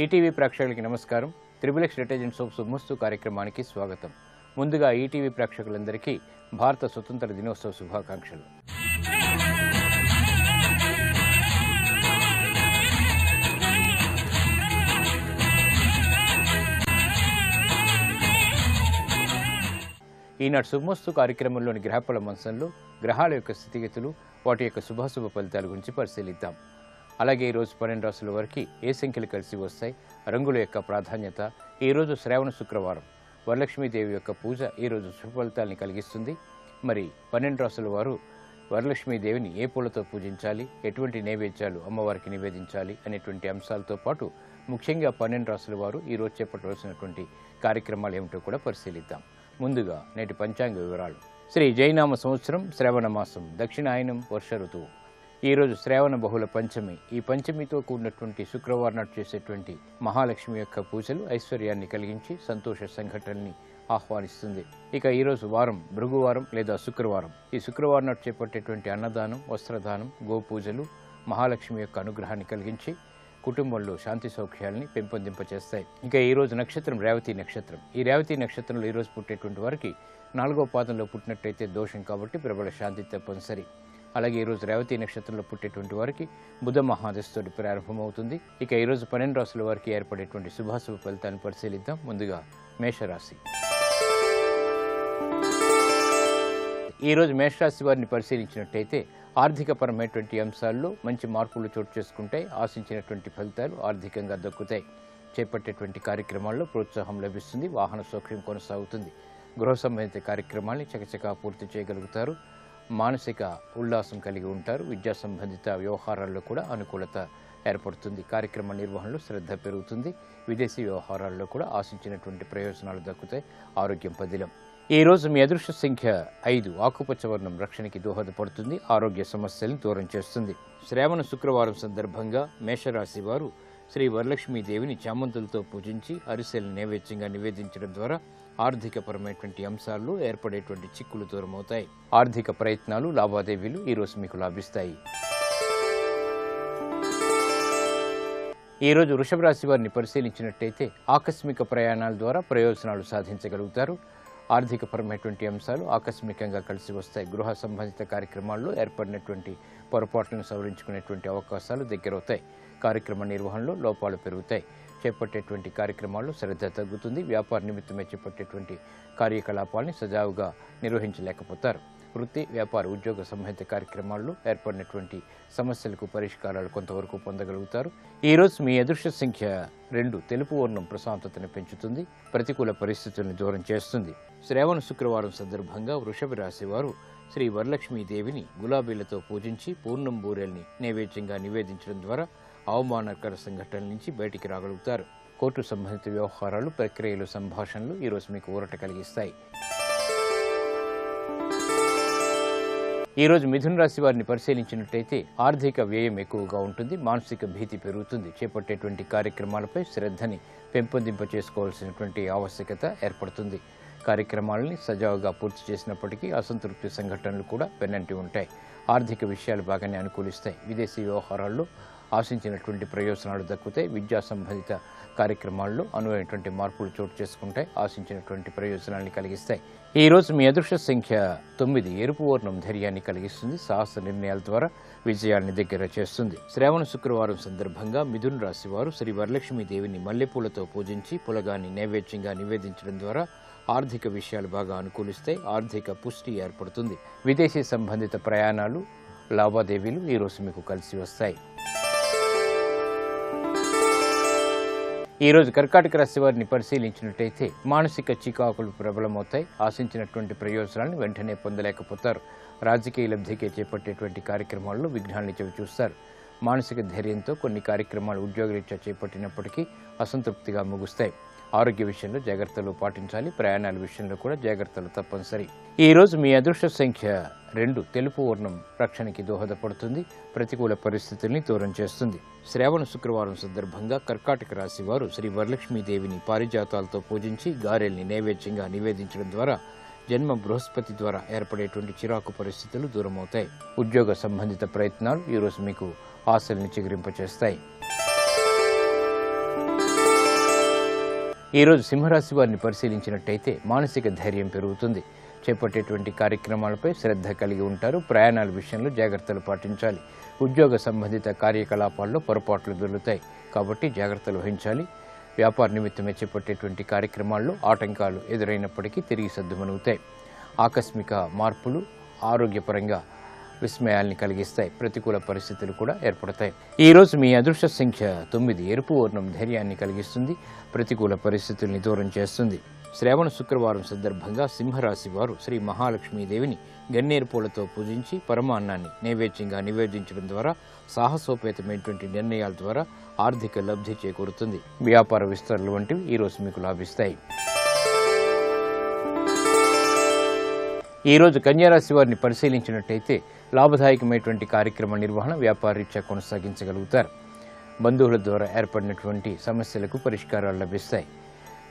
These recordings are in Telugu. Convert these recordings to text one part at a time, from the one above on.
ఈటీవీ ప్రేక్షకులకి నమస్కారం. త్రిబుల్ డిటర్జెంట్ సోప్ శుభమస్తు కార్యక్రమానికి స్వాగతం. ముందుగా ఈటీవీ ప్రేక్షకులందరికీ భారత స్వతంత్ర దినోత్సవ శుభాకాంక్షలు. ఈనాటి శుభమస్తు కార్యక్రమంలోని గ్రహఫల మంచంలో గ్రహాల యొక్క స్థితిగతులు, వాటి యొక్క శుభాశుభ ఫలితాల గురించి పరిశీలిద్దాం. అలాగే ఈరోజు 12 రాశుల వారికి ఏ సంఖ్యలు కలిసి వస్తాయి, రంగుల యొక్క ప్రాధాన్యత, ఈరోజు శ్రావణ శుక్రవారం, వరలక్ష్మీదేవి యొక్క పూజ ఈరోజు శుభ ఫలితాలని కలిగిస్తుంది. మరి 12 రాశుల వారు వరలక్ష్మీదేవిని ఏ పూలతో పూజించాలి, ఎటువంటి నైవేద్యాలు అమ్మవారికి నివేదించాలి అనేటువంటి అంశాలతో పాటు ముఖ్యంగా 12 రాశుల వారు ఈరోజు చేపట్టవలసినటువంటి కార్యక్రమాలు ఏమిటో కూడా పరిశీలిద్దాం. ముందుగా నేటి పంచాంగ వివరాలు. శ్రీ జైనామ సంవత్సరం శ్రావణ మాసం, దక్షిణాయనం, వర్ష ఋతువు. ఈరోజు శ్రావణ బహుళ పంచమి. ఈ పంచమితో కూడినటువంటి శుక్రవారం నాడు చేసేటువంటి మహాలక్ష్మి యొక్క పూజలు ఐశ్వర్యాన్ని కలిగించి సంతోష సంఘటనల్ని ఆహ్వానిస్తుంది. ఇక ఈరోజు వారం భృగువారం లేదా శుక్రవారం. ఈ శుక్రవారం నాడు చేపట్టేటువంటి అన్నదానం, వస్త్రదానం, గోపూజలు మహాలక్ష్మి యొక్క అనుగ్రహాన్ని కలిగించి కుటుంబంలో శాంతి సౌఖ్యాలని పెంపొందింపచేస్తాయి. ఇంకా ఈరోజు నక్షత్రం రేవతి నక్షత్రం. ఈ రేవతి నక్షత్రంలో ఈరోజు పుట్టేటువంటి వారికి 4వ పాదంలో పుట్టినట్టయితే దోషం కాబట్టి ప్రబల శాంతి తప్పనిసరి. అలాగే ఈరోజు రేవతి నక్షత్రంలో పుట్టేటువంటి వారికి బుధ మహాదశతోటి ప్రారంభమవుతుంది. ఇక ఈరోజు 12 రాశుల వారికి ఏర్పడేటువంటి శుభాశుభ ఫలితాన్ని పరిశీలిద్దాం. ముందుగా మేషరాశి. ఈరోజు మేషరాశి వారిని పరిశీలించినట్టయితే ఆర్థికపరమైనటువంటి అంశాల్లో మంచి మార్పులు చోటు చేసుకుంటాయి. ఆశించినటువంటి ఫలితాలు ఆర్థికంగా దక్కుతాయి. చేపట్టేటువంటి కార్యక్రమాల్లో ప్రోత్సాహం లభిస్తుంది. వాహన సౌఖ్యం కొనసాగుతుంది. గృహ సంబంధిత కార్యక్రమాల్ని చకచకా పూర్తి చేయగలుగుతారు. మానసిక ఉల్లాసం కలిగి ఉంటారు. విద్యా సంబంధిత వ్యవహారాల్లో కూడా అనుకూలత ఏర్పడుతుంది. కార్యక్రమ నిర్వహణలో శ్రద్ధ పెరుగుతుంది. విదేశీ వ్యవహారాల్లో కూడా ఆశించినటువంటి ప్రయోజనాలు దక్కుతాయి. ఆరోగ్యం పదిలం. ఈ రోజు మీ అదృష్ట సంఖ్య 5. ఆకుపచ్చ వర్ణం రక్షణకి దోహదపడుతుంది. ఆరోగ్య సమస్యలను దూరం చేస్తుంది. శ్రావణ శుక్రవారం సందర్భంగా మేషరాశి వారు శ్రీ వరలక్ష్మీదేవిని చామంతులతో పూజించి అరిసెలను నైవేద్యంగా నివేదించడం ద్వారా ఆర్థికపరమైనటువంటి అంశాల్లో ఏర్పడేటువంటి చిక్కులు దూరమవుతాయి. ఆర్థిక ప్రయత్నాలు, లావాదేవీలు ఈరోజు మీకు లాభిస్తాయి. ఈరోజు వృషభ రాశి వారిని పరిశీలించినట్టయితే ఆకస్మిక ప్రయాణాల ద్వారా ప్రయోజనాలు సాధించగలుగుతారు. ఆర్థికపరమైనటువంటి అంశాలు ఆకస్మికంగా కలిసి వస్తాయి. గృహ సంబంధిత కార్యక్రమాల్లో ఏర్పడినటువంటి పొరపాట్లను సవరించుకునేటువంటి అవకాశాలు దగ్గరవుతాయి. కార్యక్రమ నిర్వహణలో లోపాలు పెరుగుతాయి. చేపట్టేటువంటి కార్యక్రమాల్లో శ్రద్ధ తగ్గుతుంది. వ్యాపార నిమిత్తమే చేపట్టేటువంటి కార్యకలాపాలని సజావుగా నిర్వహించలేకపోతారు. వృత్తి, వ్యాపార, ఉద్యోగ సంబంధిత కార్యక్రమాల్లో ఏర్పడినటువంటి సమస్యలకు పరిష్కారాలు కొంతవరకు పొందగలుగుతారు. ఈరోజు మీ అదృష్ట సంఖ్య 2. తెలుపు వర్ణం ప్రశాంతతను పెంచుతుంది. ప్రతికూల పరిస్థితులను దూరం చేస్తుంది. శ్రావణ శుక్రవారం సందర్భంగా వృషభ రాశి వారు శ్రీ వరలక్ష్మీదేవిని గులాబీలతో పూజించి పూర్ణం బూరెల్ని నైవేద్యంగా నివేదించడం ద్వారా అవమానకర సంఘటనల నుంచి బయటికి రాగలుగుతారు. కోర్టు సంబంధిత వ్యవహారాలు, ప్రక్రియలు, సంభాషణలు ఈరోజు మీకు ఊరట కలిగిస్తాయి. ఈరోజు మిథున రాశి వారిని పరిశీలించినట్టయితే ఆర్థిక వ్యయం ఎక్కువగా ఉంటుంది. మానసిక భీతి పెరుగుతుంది. చేపట్టేటువంటి కార్యక్రమాలపై శ్రద్ధని పెంపొందింప చేసుకోవాల్సినటువంటి ఆవశ్యకత ఏర్పడుతుంది. కార్యక్రమాలని సజావుగా పూర్తి చేసినప్పటికీ అసంతృప్తి సంఘటనలు కూడా వెన్నంటి ఉంటాయి. ఆర్థిక విషయాలు బాగానే అనుకూలిస్తాయి. విదేశీ వ్యవహారాల్లో ఆశించినటువంటి ప్రయోజనాలు దక్కుతాయి. విద్యా సంబంధిత కార్యక్రమాల్లో అనువైనటువంటి మార్పులు చోటు చేసుకుంటాయి. ఆశించినటువంటి ప్రయోజనాన్ని కలిగిస్తాయి. ఈ రోజు మీ అదృష్ట సంఖ్య 9. ఎరుపు వర్ణం ధైర్యాన్ని కలిగిస్తుంది. సాహస నిర్ణయాల ద్వారా విజయాన్ని దగ్గర చేస్తుంది. శ్రావణ శుక్రవారం సందర్భంగా మిథున రాశి వారు శ్రీ వరలక్ష్మీదేవిని మల్లెపూలతో పూజించి పులగాన్ని నైవేద్యంగా నివేదించడం ద్వారా ఆర్థిక విషయాలు బాగా అనుకూలిస్తాయి. ఆర్థిక పుష్టి ఏర్పడుతుంది. విదేశీ సంబంధిత ప్రయాణాలు, లావాదేవీలు ఈరోజు మీకు కలిసి వస్తాయి. ఈరోజు కర్కాటక రాశి వారిని పరిశీలించినట్టయితే మానసిక చికాకులు ప్రబలమవుతాయి. ఆశించినటువంటి ప్రయోజనాలను వెంటనే పొందలేకపోతారు. రాజకీయ లబ్ధికే చేపట్టేటువంటి కార్యక్రమాల్లో విఘ్నాన్ని చవిచూస్తారు. మానసిక ధైర్యంతో కొన్ని కార్యక్రమాలు ఉద్యోగరీత్యా చేపట్టినప్పటికీ అసంతృప్తిగా ముగుస్తాయి. ఆరోగ్య విషయంలో జాగ్రత్తలు పాటించాలి. ప్రయాణాల విషయంలో కూడా జాగ్రత్తలు తప్పనిసరి. ఈ రోజు మీ అదృష్ట సంఖ్య 2. తెలుపు వర్ణం రక్షణకి దోహదపడుతుంది. ప్రతికూల పరిస్థితుల్ని దూరం చేస్తుంది. శ్రావణ శుక్రవారం సందర్భంగా కర్కాటక రాశి వారు శ్రీ వరలక్ష్మీదేవిని పారిజాతాలతో పూజించి గారెల్ని నైవేద్యంగా నివేదించడం ద్వారా జన్మ బృహస్పతి ద్వారా ఏర్పడేటువంటి చిరాకు పరిస్థితులు దూరమవుతాయి. ఉద్యోగ సంబంధిత ప్రయత్నాలు ఈరోజు మీకు ఆశల్ని చిగురింపచేస్తాయి. ఈరోజు సింహరాశి వారిని పరిశీలించినట్టయితే మానసిక ధైర్యం పెరుగుతుంది. చేపట్టేటువంటి కార్యక్రమాలపై శ్రద్ధ కలిగి ఉంటారు. ప్రయాణాల విషయంలో జాగ్రత్తలు పాటించాలి. ఉద్యోగ సంబంధిత కార్యకలాపాల్లో పొరపాట్లు దొరుకుతాయి కాబట్టి జాగ్రత్తలు వహించాలి. వ్యాపార నిమిత్తమే చేపట్టేటువంటి కార్యక్రమాల్లో ఆటంకాలు ఎదురైనప్పటికీ తిరిగి సద్దుమణుగుతాయి. ఆకస్మిక మార్పులు ఆరోగ్యపరంగా విస్మయాల్ని కలిగిస్తాయి. ప్రతికూల పరిస్థితులు కూడా ఏర్పడతాయి. ఈరోజు మీ అదృష్ట సంఖ్య 9. ఎరుపు వర్ణం ధైర్యాన్ని కలిగిస్తుంది. ప్రతికూల పరిస్థితుల్ని దూరం చేస్తుంది. శ్రావణ శుక్రవారం సందర్భంగా సింహరాశి వారు శ్రీ మహాలక్ష్మీదేవిని గన్నేరు పూలతో పూజించి పరమాన్నాన్ని నైవేద్యంగా నివేదించడం ద్వారా సాహసోపేతమైనటువంటి నిర్ణయాల ద్వారా ఆర్థిక లబ్ధి చేకూరుతుంది. వ్యాపార విస్తరణలు వంటివి ఈరోజు మీకు లాభిస్తాయి. ఈరోజు కన్యారాశి వారిని పరిశీలించినట్టయితే లాభదాయకమైనటువంటి కార్యక్రమ నిర్వహణ వ్యాపారరీత్యా కొనసాగించగలుగుతారు. బంధువుల ద్వారా ఏర్పడినటువంటి సమస్యలకు పరిష్కారాలు లభిస్తాయి.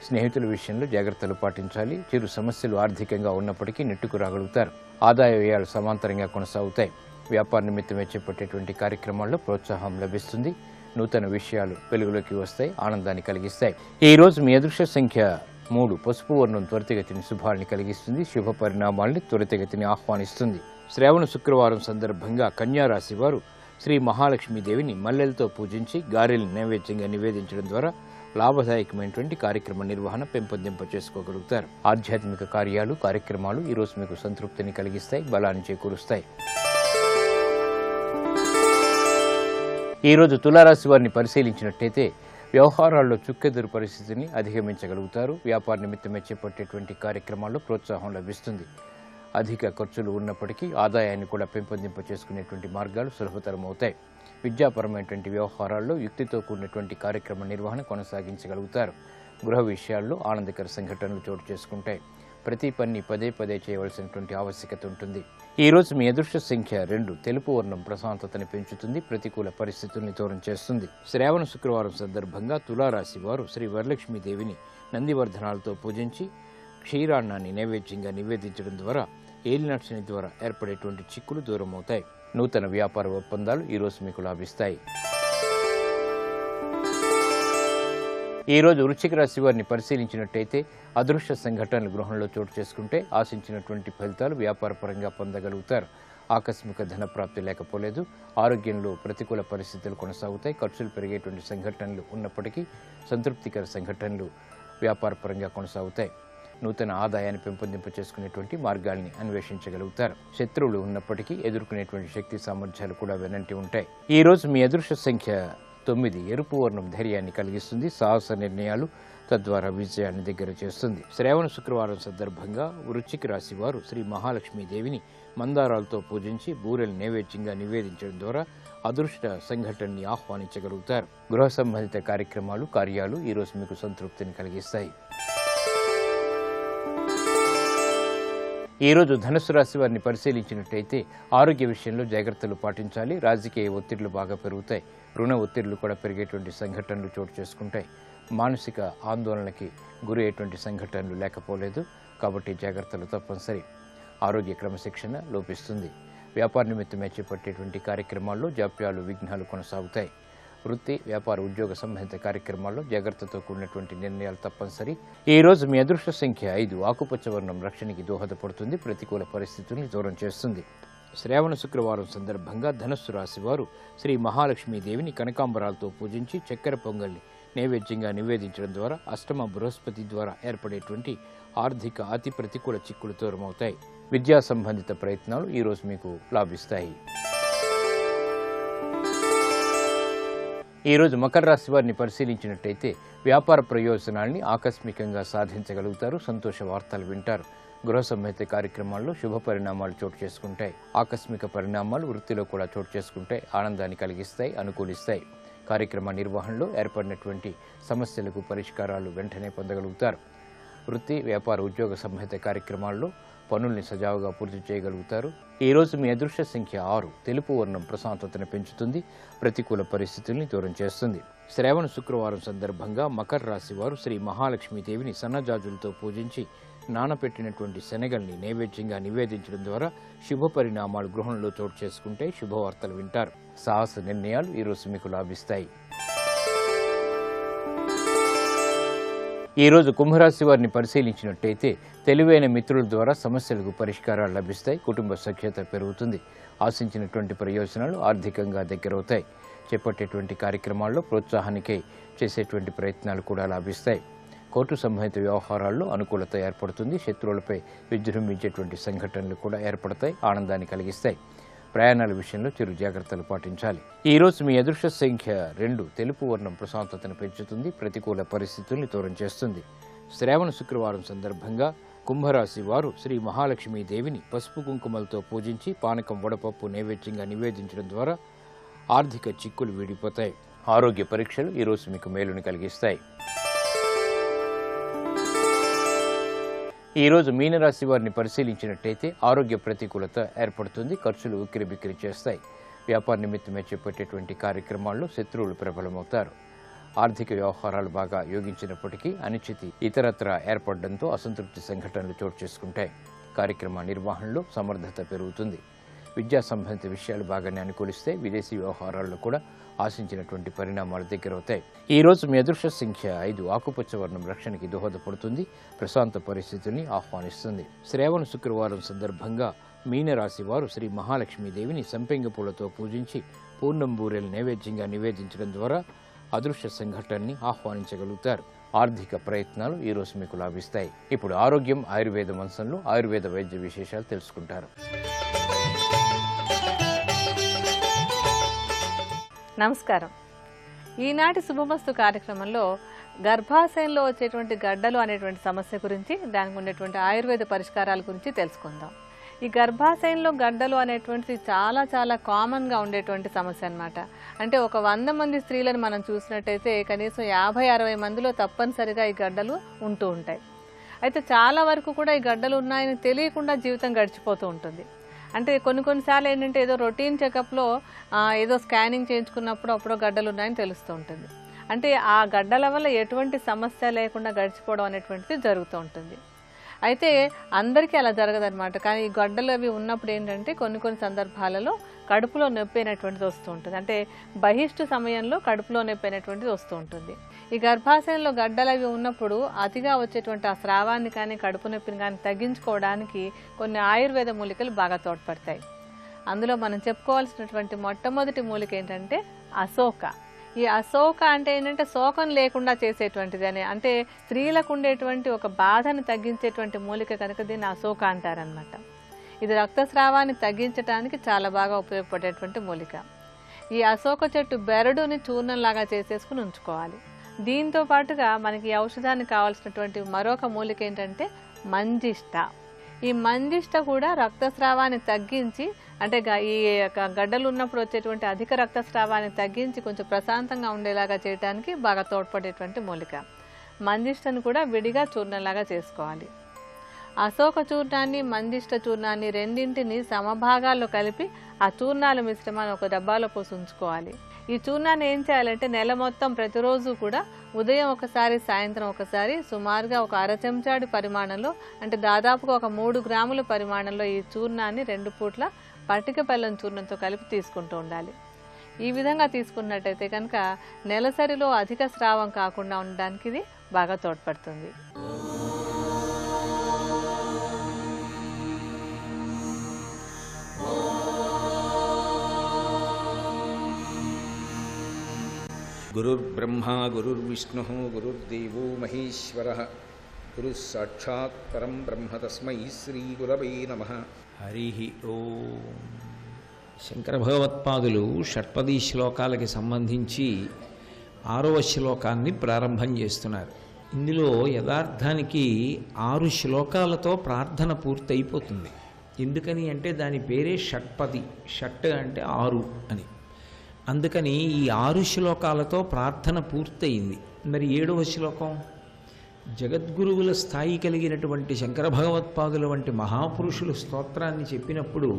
స్నేహితుల విషయంలో జాగ్రత్తలు పాటించాలి. చిరు సమస్యలు ఆర్థికంగా ఉన్నప్పటికీ నెట్టుకు రాగలుగుతారు. ఆదాయ వ్యయాలు సమాంతరంగా కొనసాగుతాయి. వ్యాపార నిమిత్తమే చేపట్టేటువంటి కార్యక్రమాల్లో ప్రోత్సాహం లభిస్తుంది. నూతన విషయాలు వెలుగులోకి వస్తాయి, ఆనందాన్ని కలిగిస్తాయి. ఈరోజు మీ అదృష్ట సంఖ్య 3. పసుపు వర్ణం త్వరితగతిని శుభాల్ని కలిగిస్తుంది. శుభ పరిణామాల్ని త్వరితగతిని ఆహ్వానిస్తుంది. శ్రావణ శుక్రవారం సందర్భంగా కన్యారాశి వారు శ్రీ మహాలక్ష్మీదేవిని మల్లెలతో పూజించి గారెల్ని నైవేద్యంగా నివేదించడం ద్వారా లాభదాయకమైనటువంటి కార్యక్రమ నిర్వహణ పెంపొందింప చేసుకోగలుగుతారు. ఆధ్యాత్మిక కార్యక్రమాలు ఈరోజు మీకు సంతృప్తిని కలిగిస్తాయి, బలాన్ని చేకూరుస్తాయి. ఈరోజు తులారాశి వారిని పరిశీలించినట్టయితే వ్యవహారాల్లో చుక్కెదురు పరిస్థితిని అధిగమించగలుగుతారు. వ్యాపార నిమిత్తమే చేపట్టేటువంటి కార్యక్రమాల్లో ప్రోత్సాహం లభిస్తుంది. అధిక ఖర్చులు ఉన్నప్పటికీ ఆదాయాన్ని కూడా పెంపొందింప చేసుకునేటువంటి మార్గాలు సులభతరం అవుతాయి. విద్యాపరమైనటువంటి వ్యవహారాల్లో యుక్తితో కూడినటువంటి కార్యక్రమ నిర్వహణ కొనసాగించగలుగుతారు. గృహ విషయాల్లో ఆనందకర సంఘటనలు చోటు చేసుకుంటాయి. ప్రతి పని పదే పదే చేయవలసినటువంటి ఆవశ్యకత ఉంటుంది. ఈరోజు మీ అదృష్ట సంఖ్య 2. తెలుపు వర్ణం ప్రశాంతతని పెంచుతుంది. ప్రతికూల పరిస్థితుల్ని దూరం చేస్తుంది. శ్రావణ శుక్రవారం సందర్భంగా తులారాశి వారు శ్రీ వరలక్ష్మీదేవిని నందివర్ధనాలతో పూజించి క్షీరాన్నాన్ని నైవేద్యంగా నివేదించడం ద్వారా ఏలినాటి శని ద్వారా ఏర్పడేటువంటి చిక్కులు దూరం అవుతాయి. నూతన వ్యాపార ఒప్పందాలు ఈరోజు మీకు లాభిస్తాయి. ఈరోజు వృశ్చిక రాశి వారిని పరిశీలించినట్టయితే అదృష్ట సంఘటనలు గృహంలో చోటు చేసుకుంటే ఆశించినటువంటి ఫలితాలు వ్యాపారపరంగా పొందగలుగుతారు. ఆకస్మిక ధన ప్రాప్తి లేకపోలేదు. ఆరోగ్యంలో ప్రతికూల పరిస్థితులు కొనసాగుతాయి. ఖర్చులు పెరిగేటువంటి సంఘటనలు ఉన్నప్పటికీ సంతృప్తికర సంఘటనలు వ్యాపారపరంగా కొనసాగుతాయి. నూతన ఆదాయాన్ని పెంపొందింప చేసుకునేటువంటి మార్గాల్ని అన్వేషించగలుగుతారు. శత్రువులు ఉన్నప్పటికీ ఎదుర్కొనేటువంటి శక్తి సామర్థ్యాలు కూడా వెనంటి ఉంటాయి. ఈరోజు మీ అదృష్ట సంఖ్య 9. ఎరుపు వర్ణం ధైర్యాన్ని కలిగిస్తుంది. సాహస నిర్ణయాలు తద్వారా విజయాన్ని దగ్గర చేస్తుంది. శ్రావణ శుక్రవారం సందర్భంగా వృశ్చిక రాశి వారు శ్రీ మహాలక్ష్మీదేవిని మందారాలతో పూజించి బూరెలు నైవేద్యంగా నివేదించడం ద్వారా అదృష్ట సంఘటనని ఆహ్వానించగలుగుతారు. గృహ సంబంధిత కార్యాలు ఈరోజు మీకు సంతృప్తిని కలిగిస్తాయి. ఈరోజు ధనుస్సు రాశి వారిని పరిశీలించినట్టయితే ఆరోగ్య విషయంలో జాగ్రత్తలు పాటించాలి. రాజకీయ ఒత్తిళ్లు బాగా పెరుగుతాయి. రుణ ఒత్తిళ్లు కూడా పెరిగేటువంటి సంఘటనలు చోటు చేసుకుంటాయి. మానసిక ఆందోళనకి గురి అయ్యేటువంటి సంఘటనలు లేకపోలేదు కాబట్టి జాగ్రత్తలు తప్పనిసరి. ఆరోగ్య క్రమశిక్షణ లోపిస్తుంది. వ్యాపార నిమిత్తమే చేపట్టేటువంటి కార్యక్రమాల్లో జాప్యాలు విఘ్నాలు కొనసాగుతాయి. వృత్తి, వ్యాపార, ఉద్యోగ సంబంధిత కార్యక్రమాల్లో జాగ్రత్తతో కూడినటువంటి నిర్ణయాలు తప్పనిసరి. ఈ రోజు మీ అదృష్ట సంఖ్య 5. ఆకుపచ్చ వర్ణం రక్షణకి దోహదపడుతుంది. ప్రతికూల పరిస్థితుల్ని దూరం చేస్తుంది. శ్రావణ శుక్రవారం సందర్భంగా ధనుస్సు రాశి వారు శ్రీ మహాలక్ష్మీదేవిని కనకాంబరాలతో పూజించి చక్కెర పొంగల్ని నైవేద్యంగా నివేదించడం ద్వారా అష్టమ బృహస్పతి ద్వారా ఏర్పడేటువంటి ఆర్థిక అతి ప్రతికూల చిక్కులు దూరమవుతాయి. విద్యా సంబంధిత ప్రయత్నాలు ఈరోజు మీకు లాభిస్తాయి. ఈరోజు మకర రాశి వారిని పరిశీలించినట్టయితే వ్యాపార ప్రయోజనాల్ని ఆకస్మికంగా సాధించగలుగుతారు. సంతోష వార్తలు వింటారు. గృహ సంబంధిత కార్యక్రమాల్లో శుభ పరిణామాలు చోటు చేసుకుంటాయి. ఆకస్మిక పరిణామాలు వృత్తిలో కూడా చోటు చేసుకుంటాయి. ఆనందాన్ని కలిగిస్తాయి, అనుకూలిస్తాయి. కార్యక్రమ నిర్వహణలో ఏర్పడినటువంటి సమస్యలకు పరిష్కారాలు వెంటనే పొందగలుగుతారు. వృత్తి, వ్యాపార, ఉద్యోగ సంబంధిత కార్యక్రమాల్లో పనుల్ని సజావుగా పూర్తి చేయగలుగుతారు. ఈరోజు మీ అదృష్ట సంఖ్య 6. తెలుపు వర్ణం ప్రశాంతతను పెంచుతుంది. ప్రతికూల పరిస్థితుల్ని దూరం చేస్తుంది. శ్రావణ శుక్రవారం సందర్భంగా మకర రాశి వారు శ్రీ మహాలక్ష్మీదేవిని సన్నజాజులతో పూజించి నానపెట్టినటువంటి శనగల్ని నైవేద్యంగా నివేదించడం ద్వారా శుభ పరిణామాలు గృహంలో చోటు చేసుకుంటే శుభవార్తలు వింటారు. సాహస నిర్ణయాలు ఈరోజు మీకు లాభిస్తాయి. ఈరోజు కుంభరాశి వారిని పరిశీలించినట్టయితే తెలివైన మిత్రుల ద్వారా సమస్యలకు పరిష్కారాలు లభిస్తాయి. కుటుంబ సఖ్యత పెరుగుతుంది. ఆశించినటువంటి ప్రయోజనాలు ఆర్థికంగా దగ్గరవుతాయి. చేపట్టేటువంటి కార్యక్రమాల్లో ప్రోత్సాహానికై చేసేటువంటి ప్రయత్నాలు కూడా లాభిస్తాయి. కోర్టు సంబంధిత వ్యవహారాల్లో అనుకూలత ఏర్పడుతుంది. శత్రువులపై విజృంభించేటువంటి సంఘటనలు కూడా ఏర్పడతాయి. ఆనందాన్ని కలిగిస్తాయి. ప్రయాణాల విషయంలో చిరు జాగ్రత్తలు పాటించాలి. ఈరోజు మీ అదృష్ట సంఖ్య 2. తెలుపు వర్ణం ప్రశాంతతను పెంచుతుంది. ప్రతికూల పరిస్థితుల్ని దూరం చేస్తుంది. శ్రావణ శుక్రవారం సందర్భంగా కుంభరాశి వారు శ్రీ మహాలక్ష్మీదేవిని పసుపు కుంకుమలతో పూజించి పానకం వడపప్పు నైవేద్యంగా నివేదించడం ద్వారా ఆర్థిక చిక్కులు వీడిపోతాయి. ఆరోగ్య పరీక్షలు ఈరోజు మీకు మేలుని కలిగిస్తాయి. ఈరోజు మీనరాశి వారిని పరిశీలించినట్టయితే ఆరోగ్య ప్రతికూలత ఏర్పడుతుంది. ఖర్చులు ఉక్కిరిబిక్కిరి చేస్తాయి. వ్యాపార నిమిత్తమే చేపట్టేటువంటి కార్యక్రమాల్లో శత్రువులు ప్రబలమవుతారు. ఆర్థిక వ్యవహారాలు బాగా యోగించినప్పటికీ అనిశ్చితి ఇతరత్రా ఏర్పడడంతో అసంతృప్తి సంఘటనలు చోటు చేసుకుంటాయి. కార్యక్రమ నిర్వహణలో సమర్థత పెరుగుతుంది. విద్యా సంబంధిత విషయాలు బాగానే అనుకూలిస్తే విదేశీ వ్యవహారాల్లో కూడా ఆశించినటువంటి పరిణామాలు దగ్గరవుతాయి. ఈరోజు మీ అదృష్ట సంఖ్య 5. ఆకుపచ్చ వర్ణం రక్షణకి దోహదపడుతుంది. ప్రశాంత పరిస్థితుల్ని ఆహ్వానిస్తుంది. శ్రావణ శుక్రవారం సందర్భంగా మీనరాశి వారు శ్రీ మహాలక్ష్మీదేవిని సంపెంగ పూలతో పూజించి పూర్ణం బూరెలు నైవేద్యంగా నివేదించడం ద్వారా అదృష్ట సంఘటనని ఆహ్వానించగలుగుతారు. ఆర్థిక ప్రయత్నాలు ఈరోజు మీకు లాభిస్తాయి. ఇప్పుడు ఆరోగ్యం ఆయుర్వేద అంశంలో ఆయుర్వేద వైద్య విశేషాలు తెలుసుకుంటారు. నమస్కారం. ఈనాటి శుభమస్తు కార్యక్రమంలో గర్భాశయంలో వచ్చేటువంటి గడ్డలు అనేటువంటి సమస్య గురించి, దానికి ఉండేటువంటి ఆయుర్వేద పరిష్కారాల గురించి తెలుసుకుందాం. ఈ గర్భాశయంలో గడ్డలు అనేటువంటిది చాలా చాలా కామన్గా ఉండేటువంటి సమస్య అన్నమాట. అంటే ఒక 100 మంది స్త్రీలను మనం చూసినట్టయితే కనీసం 50-60 మందిలో తప్పనిసరిగా ఈ గడ్డలు ఉంటూ ఉంటాయి. అయితే చాలా వరకు కూడా ఈ గడ్డలు ఉన్నాయని తెలియకుండా జీవితం గడిచిపోతూ ఉంటుంది. అంటే కొన్నిసార్లు ఏంటంటే ఏదో రొటీన్ చెకప్లో ఏదో స్కానింగ్ చేయించుకున్నప్పుడు అప్పుడు గడ్డలు ఉన్నాయని తెలుస్తూ ఉంటుంది. అంటే ఆ గడ్డల వల్ల ఎటువంటి సమస్య లేకుండా గడిచిపోవడం అనేటువంటిది జరుగుతూ ఉంటుంది. అయితే అందరికీ అలా జరగదన్నమాట. కానీ ఈ గడ్డలు అవి ఉన్నప్పుడు ఏంటంటే కొన్ని సందర్భాలలో కడుపులో నొప్పి అనేటువంటిది వస్తూ ఉంటుంది. అంటే బహిష్టు సమయంలో కడుపులో నొప్పి అనేటువంటిది వస్తూ ఉంటుంది. ఈ గర్భాశయంలో గడ్డలు అవి ఉన్నప్పుడు అతిగా వచ్చేటువంటి ఆ స్రావాన్ని కానీ కడుపు నొప్పిని కానీ తగ్గించుకోవడానికి కొన్ని ఆయుర్వేద మూలికలు బాగా తోడ్పడతాయి. అందులో మనం చెప్పుకోవాల్సినటువంటి మొట్టమొదటి మూలిక ఏంటంటే అశోక. ఈ అశోక అంటే ఏంటంటే శోకం లేకుండా చేసేటువంటిది అని, అంటే స్త్రీలకు ఉండేటువంటి ఒక బాధను తగ్గించేటువంటి మూలిక కనుక దీన్ని అశోక అంటారనమాట. ఇది రక్తస్రావాన్ని తగ్గించడానికి చాలా బాగా ఉపయోగపడేటువంటి మూలిక. ఈ అశోక చెట్టు బెరడుని చూర్ణంలాగా చేసేసుకుని ఉంచుకోవాలి. దీంతో పాటుగా మనకి ఈ ఔషధానికి కావాల్సినటువంటి మరొక మూలిక ఏంటంటే మంజిష్ట. ఈ మంజిష్ట కూడా రక్తస్రావాన్ని తగ్గించి, అంటే ఈ గడ్డలు ఉన్నప్పుడు వచ్చేటువంటి అధిక రక్తస్రావాన్ని తగ్గించి కొంచెం ప్రశాంతంగా ఉండేలాగా చేయడానికి బాగా తోడ్పడేటువంటి మూలిక. మంజిష్టను కూడా విడిగా చూర్ణంలాగా చేసుకోవాలి. అశోక చూర్ణాన్ని మంజిష్ట చూర్ణాన్ని రెండింటిని సమభాగాల్లో కలిపి ఆ చూర్ణాల మిశ్రమాన్ని ఒక డబ్బాలో పోసి ఉంచుకోవాలి. ఈ చూర్ణాన్ని ఏం చేయాలంటే నెల మొత్తం ప్రతిరోజు కూడా ఉదయం ఒకసారి సాయంత్రం ఒకసారి సుమారుగా ఒక 1/2 చెంచాడి పరిమాణంలో, అంటే దాదాపుగా ఒక 3 గ్రాముల పరిమాణంలో ఈ చూర్ణాన్ని 2 పూట్ల పటిక బెల్లం చూర్ణంతో కలిపి తీసుకుంటూ ఉండాలి. ఈ విధంగా తీసుకున్నట్టయితే కనుక నెలసరిలో అధిక స్రావం కాకుండా ఉండడానికి ఇది బాగా తోడ్పడుతుంది. గురుర్బ్రహ్మ గురుర్విష్ణుః గురుర్దేవో మహేశ్వరః గురుః సాక్షాత్ పరం బ్రహ్మ తస్మై శ్రీ గురవే నమః. హరి ఓం. శంకర భగవత్పాదులు షట్పదీ శ్లోకాలకి సంబంధించి 6వ శ్లోకాన్ని ప్రారంభం చేస్తున్నారు. ఇందులో యథార్థానికి 6 శ్లోకాలతో ప్రార్థన పూర్తయిపోతుంది. ఎందుకని అంటే దాని పేరే షట్పది. షట్ అంటే 6 అని. అందుకని ఈ 6 శ్లోకాలతో ప్రార్థన పూర్తయింది. మరి 7వ శ్లోకం జగద్గురువుల స్థాయి కలిగినటువంటి శంకర భగవత్పాదుల వంటి మహాపురుషులు స్తోత్రాన్ని చెప్పినప్పుడు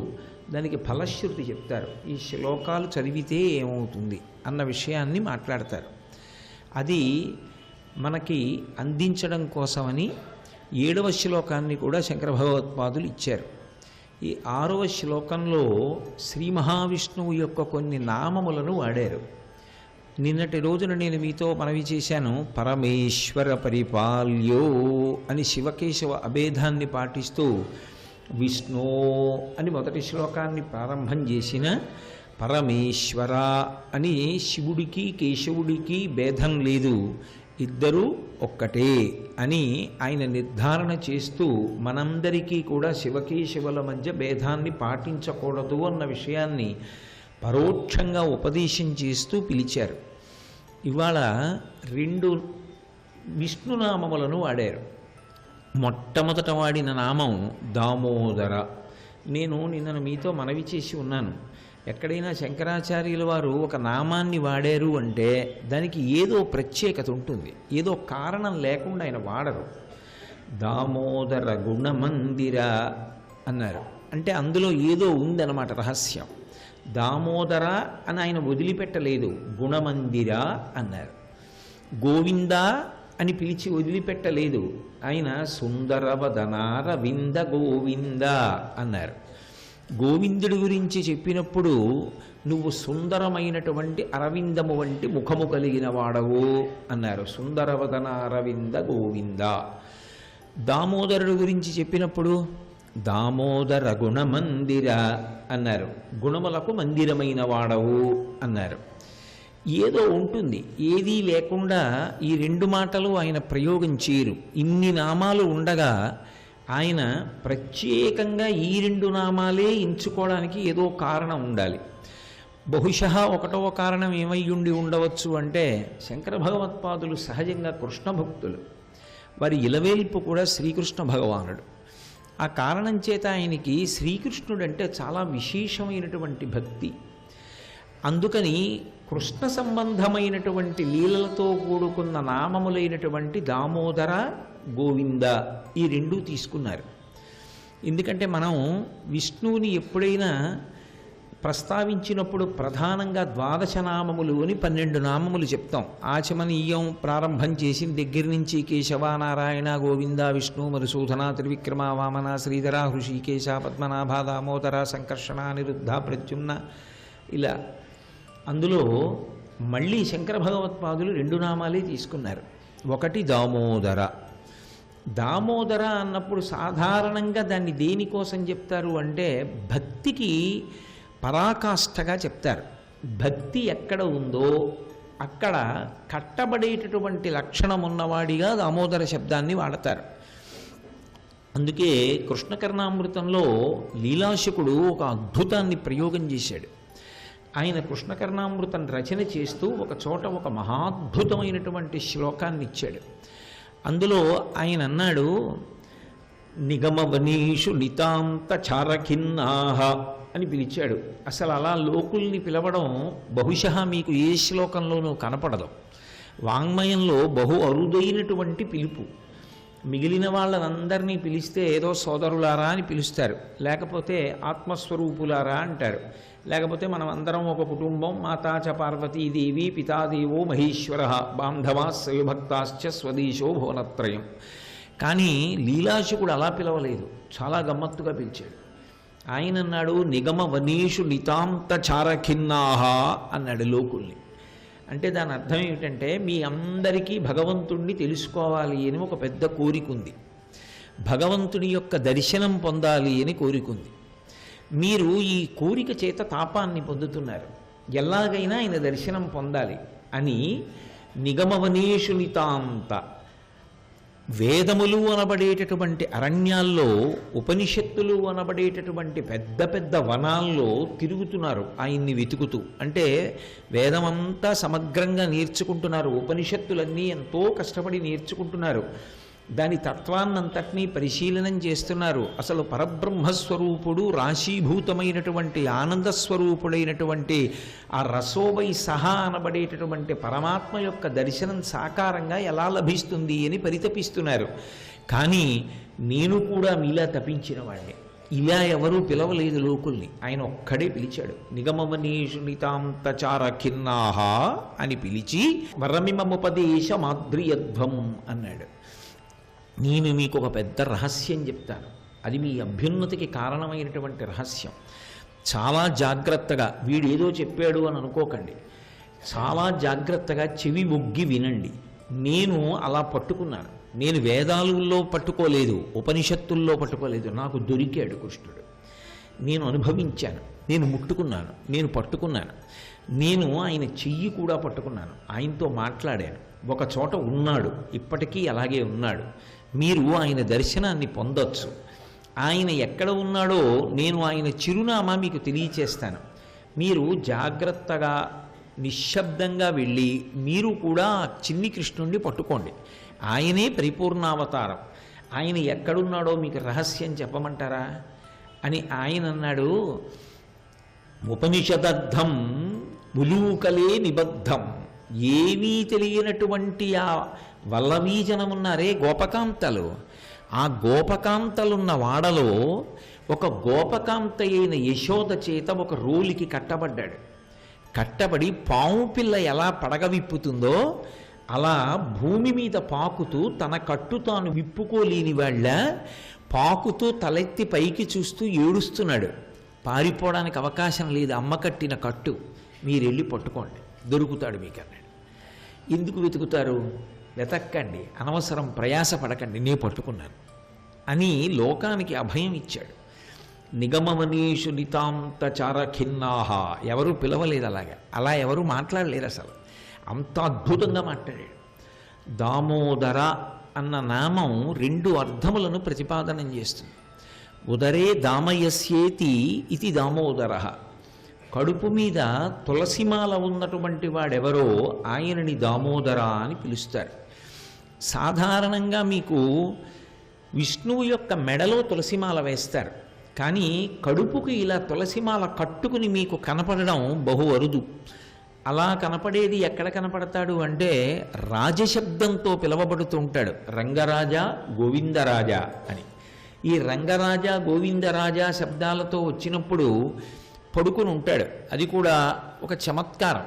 దానికి ఫలశ్రుతి చెప్తారు. ఈ శ్లోకాలు చదివితే ఏమవుతుంది అన్న విషయాన్ని మాట్లాడతారు. అది మనకి అందించడం కోసమని 7వ శ్లోకాన్ని కూడా శంకర భగవత్పాదులు ఇచ్చారు. ఈ 6వ శ్లోకంలో శ్రీ మహావిష్ణువు యొక్క కొన్ని నామములను వాడారు. నిన్నటి రోజున నేను మీతో మనవి చేశాను, పరమేశ్వర పరిపాల్యో అని శివకేశవ అభేదాన్ని పాటిస్తూ విష్ణు అని మొదటి శ్లోకాన్ని ప్రారంభం చేసిన పరమేశ్వర అని శివుడికి కేశవుడికి భేదం లేదు, ఇద్దరూ ఒక్కటే అని ఆయన నిర్ధారణ చేస్తూ మనందరికీ కూడా శివకేశవుల మధ్య భేదాన్ని పాటించకూడదు అన్న విషయాన్ని పరోక్షంగా ఉపదేశం చేస్తూ పిలిచారు. ఇవాళ 2 విష్ణునామములను వాడారు. మొట్టమొదట వాడిన నామం దామోదర. నేను నిన్న మీతో మనవి చేసి ఉన్నాను, ఎక్కడైనా శంకరాచార్యుల వారు ఒక నామాన్ని వాడారు అంటే దానికి ఏదో ప్రత్యేకత ఉంటుంది, ఏదో కారణం లేకుండా ఆయన వాడరు. దామోదర గుణమందిర అన్నారు అంటే అందులో ఏదో ఉందన్నమాట రహస్యం. దామోదర అని ఆయన వదిలిపెట్టలేదు, గుణమందిర అన్నారు. గోవింద అని పిలిచి వదిలిపెట్టలేదు, ఆయన సుందరవదనారవింద గోవింద అన్నారు. గోవిందుడి గురించి చెప్పినప్పుడు నువ్వు సుందరమైనటువంటి అరవిందము వంటి ముఖము కలిగిన వాడవు అన్నారు. సుందరవదన అరవింద గోవింద. దామోదరుడు గురించి చెప్పినప్పుడు దామోదర గుణమందిర అన్నారు. గుణములకు మందిరమైన వాడవు అన్నారు. ఏదో ఉంటుంది, ఏదీ లేకుండా ఈ 2 మాటలు ఆయన ప్రయోగం చేయరు. ఇన్ని నామాలు ఉండగా ఆయన ప్రత్యేకంగా ఈ 2 నామాలే ఎంచుకోవడానికి ఏదో కారణం ఉండాలి. బహుశः ఒకటవ కారణం ఏమై ఉండి ఉండవచ్చు అంటే, శంకర భగవత్పాదులు సహజంగా కృష్ణ భక్తులు, వారి ఇలవేల్పు కూడా శ్రీకృష్ణ భగవానుడు. ఆ కారణం చేత ఆయనకి శ్రీకృష్ణుడంటే చాలా విశేషమైనటువంటి భక్తి. అందుకని కృష్ణ సంబంధమైనటువంటి లీలలతో కూడుకున్న నామములైనటువంటి దామోదర గోవింద ఈ 2 తీసుకున్నారు. ఎందుకంటే మనం విష్ణువుని ఎప్పుడైనా ప్రస్తావించినప్పుడు ప్రధానంగా 12 నామములు అని 12 నామములు చెప్తాం. ఆచమనీయం ప్రారంభం చేసిన దగ్గర నుంచి కేశవ నారాయణ గోవింద విష్ణు మధుసూదన త్రివిక్రమ వామన శ్రీధర హృషికేశ పద్మనాభ దామోదర సంకర్షణ నిరుద్ధ ప్రద్యుమ్న ఇలా. అందులో మళ్ళీ శంకర భగవత్పాదులు 2 నామాలే తీసుకున్నారు. ఒకటి దామోదర. దామోదర అన్నప్పుడు సాధారణంగా దాన్ని దేనికోసం చెప్తారు అంటే భక్తికి పరాకాష్ఠగా చెప్తారు. భక్తి ఎక్కడ ఉందో అక్కడ కట్టబడేటటువంటి లక్షణం ఉన్నవాడిగా దామోదర శబ్దాన్ని వాడతారు. అందుకే కృష్ణకర్ణామృతంలో లీలాశకుడు ఒక అద్భుతాన్ని ప్రయోగం చేశాడు. ఆయన కృష్ణకర్ణామృతం రచన చేస్తూ ఒక చోట ఒక మహాద్భుతమైనటువంటి శ్లోకాన్ని ఇచ్చాడు. అందులో ఆయన అన్నాడు, నిగమవనీషు నితాంత చారఖిన్నాహ అని పిలిచాడు. అసలు అలా లోకుల్ని పిలవడం బహుశः మీకు ఏ శ్లోకంలోనూ కనపడదు. వాంగ్మయంలో బహు అరుదైనటువంటి పిలుపు. మిగిలిన వాళ్ళందరినీ పిలిస్తే ఏదో సోదరులారా అని పిలుస్తారు, లేకపోతే ఆత్మస్వరూపులారా అంటారు, లేకపోతే మనం అందరం ఒక కుటుంబం, మాతాచ పార్వతీదేవి పితాదేవో మహేశ్వర బాంధవా శైవభక్తాశ్చ స్వదేశో భువనత్రయం. కానీ లీలాశకుడు అలా పిలవలేదు, చాలా గమ్మత్తుగా పిలిచాడు. ఆయన అన్నాడు, నిగమ వనీషు నితాంత చారఖిన్నాహ అన్నాడు లోకుల్ని. అంటే దాని అర్థం ఏమిటంటే మీ అందరికీ భగవంతుణ్ణి తెలుసుకోవాలి అని ఒక పెద్ద కోరిక ఉంది, భగవంతుడి యొక్క దర్శనం పొందాలి అని కోరిక ఉంది. మీరు ఈ కోరిక చేత తాపాన్ని పొందుతున్నారు, ఎలాగైనా ఆయన దర్శనం పొందాలి అని నిగమవనేషు నితాంత, వేదములు అనబడేటటువంటి అరణ్యాల్లో, ఉపనిషత్తులు అనబడేటటువంటి పెద్ద పెద్ద వనాల్లో తిరుగుతున్నారు ఆయన్ని వెతుకుతూ. అంటే వేదమంతా సమగ్రంగా నేర్చుకుంటున్నారు, ఉపనిషత్తులన్నీ ఎంతో కష్టపడి నేర్చుకుంటున్నారు, దాని తత్వాన్నంతటినీ పరిశీలనం చేస్తున్నారు. అసలు పరబ్రహ్మస్వరూపుడు రాశీభూతమైనటువంటి ఆనందస్వరూపుడైనటువంటి ఆ రసోవై సహా అనబడేటటువంటి పరమాత్మ యొక్క దర్శనం సాకారంగా ఎలా లభిస్తుంది అని పరితపిస్తున్నారు. కానీ నేను కూడా మీలా తపించిన వాడిని, ఇలా ఎవరూ పిలవలేదు లోకుల్ని, ఆయన ఒక్కడే పిలిచాడు. నిగమవనీషు నితాంత చారఖిన్నాహ అని పిలిచి వరమిమముపదేశ మాద్రియధ్వం అన్నాడు. నేను మీకు ఒక పెద్ద రహస్యం చెప్తాను, అది మీ అభ్యున్నతికి కారణమైనటువంటి రహస్యం. చాలా జాగ్రత్తగా, వీడేదో చెప్పాడు అని అనుకోకండి. చాలా జాగ్రత్తగా చెవి మొగ్గి వినండి. నేను అలా పట్టుకున్నాను. నేను వేదాలలో పట్టుకోలేదు, ఉపనిషత్తుల్లో పట్టుకోలేదు. నాకు దొరికాడు కృష్ణుడు. నేను అనుభవించాను, నేను ముట్టుకున్నాను, నేను పట్టుకున్నాను. నేను ఆయన చెయ్యి కూడా పట్టుకున్నాను, ఆయనతో మాట్లాడాను. ఒక చోట ఉన్నాడు, ఇప్పటికీ అలాగే ఉన్నాడు. మీరు ఆయన దర్శనాన్ని పొందొచ్చు. ఆయన ఎక్కడ ఉన్నాడో నేను ఆయన చిరునామా మీకు తెలియచేస్తాను. మీరు జాగ్రత్తగా నిశ్శబ్దంగా వెళ్ళి మీరు కూడా చిన్ని కృష్ణుణ్ణి పట్టుకోండి. ఆయనే పరిపూర్ణావతారం. ఆయన ఎక్కడున్నాడో మీకు రహస్యం చెప్పమంటారా అని ఆయన అన్నాడు. ఉపనిషదర్థం ఉలూకలే నిబద్ధం. ఏమీ తెలియనటువంటి ఆ వల్లవీజనమున్నారే గోపకాంతలు, ఆ గోపకాంతలున్న వాడలో ఒక గోపకాంత అయిన యశోద చేత ఒక రోలికి కట్టబడ్డాడు. కట్టబడి పాము పిల్ల ఎలా పడగ విప్పుతుందో అలా భూమి మీద పాకుతూ తన కట్టు తాను విప్పుకోలేని వాళ్ళ పాకుతూ తలెత్తి పైకి చూస్తూ ఏడుస్తున్నాడు. పారిపోవడానికి అవకాశం లేదు, అమ్మ కట్టిన కట్టు. మీరు వెళ్ళి పట్టుకోండి, దొరుకుతాడు మీకు అన్నాడు. ఎందుకు వెతుకుతారు? వెతక్కండి, అనవసరం ప్రయాస పడకండి, నేను పట్టుకున్నాను అని లోకానికి అభయం ఇచ్చాడు. నిగమమనీషు నితాంత చారఖిన్నాహ. ఎవరు పిలవలేదు అలాగా, అలా ఎవరు మాట్లాడలేరు. అసలు అంత అద్భుతంగా మాట్లాడాడు. దామోదర అన్న నామం 2 అర్థములను ప్రతిపాదనం చేస్తుంది. ఉదరే దామయస్యేతి ఇది దామోదర. కడుపు మీద తులసిమాల ఉన్నటువంటి వాడెవరో ఆయనని దామోదర అని పిలుస్తారు. సాధారణంగా మీకు విష్ణువు యొక్క మెడలో తులసిమాల వేస్తారు, కానీ కడుపుకి ఇలా తులసిమాల కట్టుకుని మీకు కనపడడం బహు అరుదు. అలా కనపడేది ఎక్కడ కనపడతాడు అంటే రాజశబ్దంతో పిలవబడుతూ ఉంటాడు. రంగరాజా గోవిందరాజా అని. ఈ రంగరాజా గోవిందరాజా శబ్దాలతో వచ్చినప్పుడు పడుకుని ఉంటాడు. అది కూడా ఒక చమత్కారం.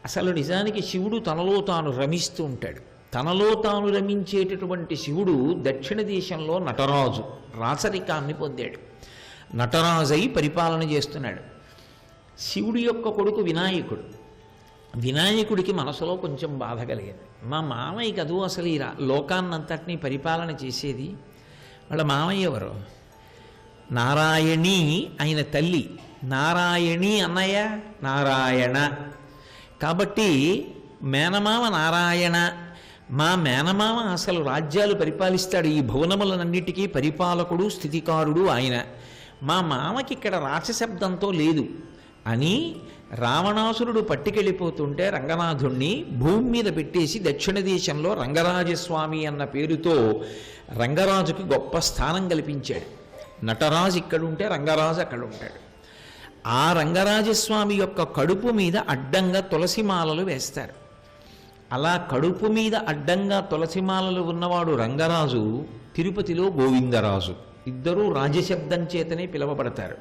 అసలు నిజానికి శివుడు తనలో తాను రమిస్తూ ఉంటాడు. తనలో తాను రమించేటటువంటి శివుడు దక్షిణ దేశంలో నటరాజు, రాచరికాన్ని పొందాడు. నటరాజై పరిపాలన చేస్తున్నాడు. శివుడి యొక్క కొడుకు వినాయకుడు. వినాయకుడికి మనసులో కొంచెం బాధ కలిగింది. మా మామయ్య కదూ అసలు ఈ లోకాన్నంతటినీ పరిపాలన చేసేది. వాళ్ళ మామయ్య ఎవరు? నారాయణి ఆయన తల్లి. నారాయణి అన్నయ్య నారాయణ. కాబట్టి మేనమామ నారాయణ. మా మేనమామ అసలు రాజ్యాలు పరిపాలిస్తాడు. ఈ భువనములన్నిటికీ పరిపాలకుడు, స్థితికారుడు ఆయన. మా మామకి ఇక్కడ రాచశబ్దంతో లేదు అని రావణాసురుడు పట్టుకెళ్ళిపోతుంటే రంగనాథుణ్ణి భూమి మీద పెట్టేసి దక్షిణ దేశంలో రంగరాజస్వామి అన్న పేరుతో రంగరాజుకి గొప్ప స్థానం కల్పించాడు. నటరాజు ఇక్కడుంటే రంగరాజు అక్కడ ఉంటాడు. ఆ రంగరాజస్వామి యొక్క కడుపు మీద అడ్డంగా తులసిమాలలు వేస్తారు. అలా కడుపు మీద అడ్డంగా తులసిమాలలు ఉన్నవాడు రంగరాజు, తిరుపతిలో గోవిందరాజు. ఇద్దరూ రాజశబ్దం చేతనే పిలువబడతారు.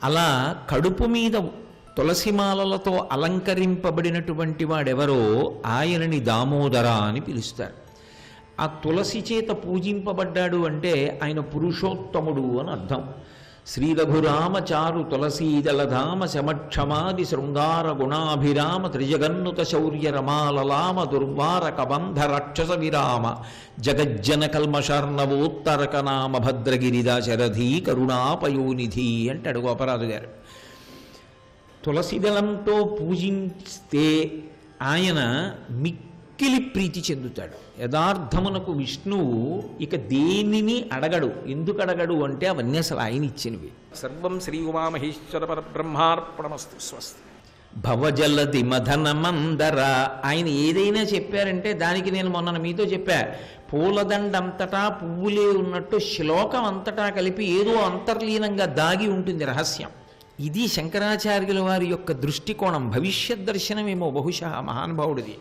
అలా కడుపు మీద తులసిమాలలతో అలంకరింపబడినటువంటి వాడెవరో ఆయనని దామోదర అని పిలుస్తారు. ఆ తులసి చేత పూజింపబడ్డాడు అంటే ఆయన పురుషోత్తముడు అని అర్థం. శ్రీ రఘురామచారు తులసీదళధామ శమక్షమాది శృంగార గుణాభిరామ త్రిజగన్నుత శౌర్య రమాలలామ దుర్వార కబంధ రాక్షస విరామ జగజ్జన కల్మషార్ణవోత్తరకనామ భద్రగిరిదాశరథీ కరుణాపయోనిధి అంటాడు గోపరాజు గారు. తులసిదళంతో పూజిస్తే ఆయన మిక్కిలి ప్రీతి చెందుతాడు. యథార్థమునకు విష్ణువు ఇక దేనిని అడగడు. ఎందుకు అడగడు అంటే అవన్నీ అసలు ఆయన ఇచ్చినవి. సర్వం శ్రీ ఉమామహేశ్వర పరబ్రహ్మార్పణమస్తు. స్వస్తి. భవజలది మదన మందర. ఆయన ఏదైనా చెప్పారంటే దానికి నేను మొన్న మీతో చెప్పా, పూలదండంతటా పువ్వులే ఉన్నట్టు శ్లోకం అంతటా కలిపి ఏదో అంతర్లీనంగా దాగి ఉంటుంది రహస్యం. ఇది శంకరాచార్యుల వారి యొక్క దృష్టికోణం. భవిష్యత్ దర్శనమేమో బహుశా మహానుభావుడిది.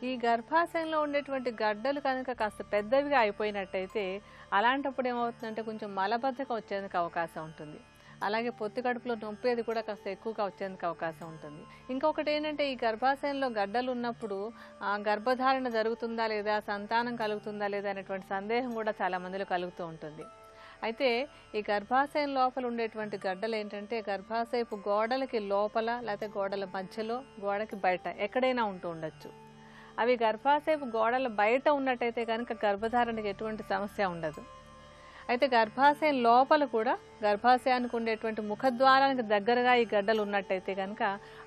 ఈ గర్భాశయంలో ఉండేటువంటి గడ్డలు కనుక కాస్త పెద్దవిగా అయిపోయినట్టయితే అలాంటప్పుడు ఏమవుతుందంటే కొంచెం మలబద్ధకం వచ్చేందుకు అవకాశం ఉంటుంది. అలాగే పొత్తి కడుపులో నొప్పి అది కూడా కాస్త ఎక్కువగా వచ్చేందుకు అవకాశం ఉంటుంది. ఇంకొకటి ఏంటంటే ఈ గర్భాశయంలో గడ్డలు ఉన్నప్పుడు గర్భధారణ జరుగుతుందా లేదా, సంతానం కలుగుతుందా లేదా అనేటువంటి సందేహం కూడా చాలా మందిలో కలుగుతూ ఉంటుంది. అయితే ఈ గర్భాశయం లోపల ఉండేటువంటి గడ్డలు ఏంటంటే గర్భాశయపు గోడలకి లోపల లేకపోతే గోడల మధ్యలో గోడకి బయట ఎక్కడైనా ఉంటూ ఉండొచ్చు. అవి గర్భాశయపు గోడల బయట ఉన్నట్టయితే కనుక గర్భధారణకి ఎటువంటి సమస్య ఉండదు. అయితే గర్భాశయం లోపల కూడా గర్భాశయానికి ఉండేటువంటి ముఖద్వారానికి దగ్గరగా ఈ గడ్డలు ఉన్నట్టయితే కనుక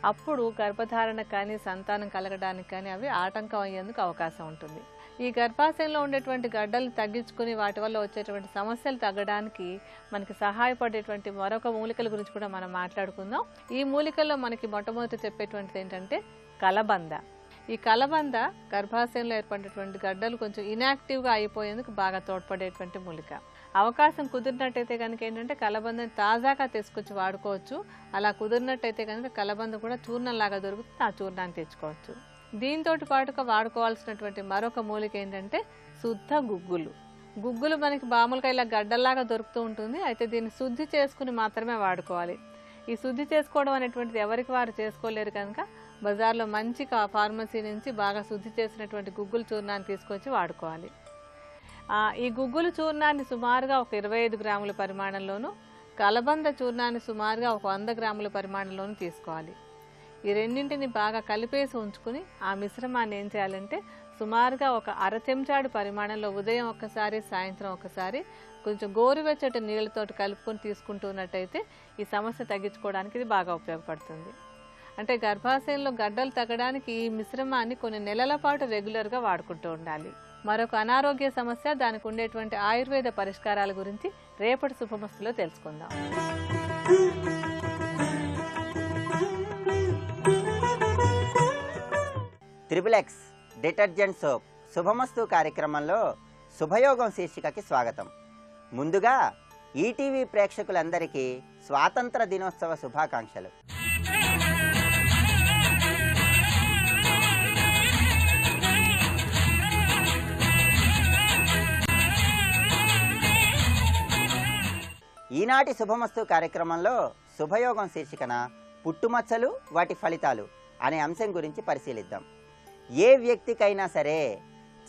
అప్పుడు గర్భధారణకు కానీ సంతానం కలగడానికి కానీ అవి ఆటంకం అయ్యేందుకు అవకాశం ఉంటుంది. ఈ గర్భాశయంలో ఉండేటువంటి గడ్డలను తగ్గించుకుని వాటి వల్ల వచ్చేటువంటి సమస్యలు తగ్గడానికి మనకి సహాయపడేటువంటి మరొక మూలికల గురించి కూడా మనం మాట్లాడుకుందాం. ఈ మూలికల్లో మనకి మొట్టమొదటి చెప్పేటువంటిది ఏంటంటే కలబంద. ఈ కలబంద గర్భాశయంలో ఏర్పడేటువంటి గడ్డలు కొంచెం ఇనాక్టివ్గా అయిపోయేందుకు బాగా తోడ్పడేటువంటి మూలిక. అవకాశం కుదిరినట్టయితే కనుక ఏంటంటే కలబందని తాజాగా తీసుకొచ్చి వాడుకోవచ్చు. అలా కుదిరినట్టయితే కనుక కలబంద కూడా చూర్ణంలాగా దొరుకుతుంది, ఆ చూర్ణాన్ని తెచ్చుకోవచ్చు. దీంతో పాటుగా వాడుకోవాల్సినటువంటి మరొక మూలిక ఏంటంటే శుద్ధ గుగ్గులు. గుగ్గులు మనకి మామూలుగా ఇలా గడ్డల్లాగా దొరుకుతూ ఉంటుంది. అయితే దీన్ని శుద్ధి చేసుకుని మాత్రమే వాడుకోవాలి. ఈ శుద్ధి చేసుకోవడం అనేటువంటిది ఎవరికి వారు చేసుకోలేరు కనుక బజార్లో మంచి ఫార్మసీ నుంచి బాగా శుద్ధి చేసినటువంటి గుగ్గుల చూర్ణాన్ని తీసుకొచ్చి వాడుకోవాలి. ఈ గుగ్గుల చూర్ణాన్ని సుమారుగా ఒక 25 గ్రాముల పరిమాణంలోను, కలబంద చూర్ణాన్ని సుమారుగా ఒక 100 గ్రాముల పరిమాణంలోను తీసుకోవాలి. ఈ రెండింటిని బాగా కలిపేసి ఉంచుకుని ఆ మిశ్రమాన్ని ఏం చేయాలంటే సుమారుగా ఒక 1/2 చెంచాడు పరిమాణంలో ఉదయం ఒకసారి సాయంత్రం ఒకసారి కొంచెం గోరువెచ్చటి నీళ్ళతోటి కలుపుకొని తీసుకుంటూ ఉన్నట్టయితే ఈ సమస్య తగ్గించుకోవడానికి ఇది బాగా ఉపయోగపడుతుంది. అంటే గర్భాశయంలో గడ్డలు తగ్గడానికి ఈ మిశ్రమాన్ని కొన్ని నెలల పాటు రెగ్యులర్గా వాడుకుంటూ ఉండాలి. మరొక అనారోగ్య సమస్య, దానికి ఉండేటువంటి ఆయుర్వేద పరిష్కారాల గురించి రేపటి శుభమస్తులో తెలుసుకుందాం. త్రిబుల్-ఎక్స్ డిటర్జెంట్ సోప్ శుభమస్తు కార్యక్రమంలో శుభయోగం శీర్షికకి స్వాగతం. ముందుగా ఈటీవీ ప్రేక్షకులందరికీ స్వాతంత్ర దినోత్సవ శుభాకాంక్షలు. ఈనాటి శుభమస్తు కార్యక్రమంలో శుభయోగం శీర్షికన పుట్టుమచ్చలు వాటి ఫలితాలు అనే అంశం గురించి పరిశీలిద్దాం. ఏ వ్యక్తికైనా సరే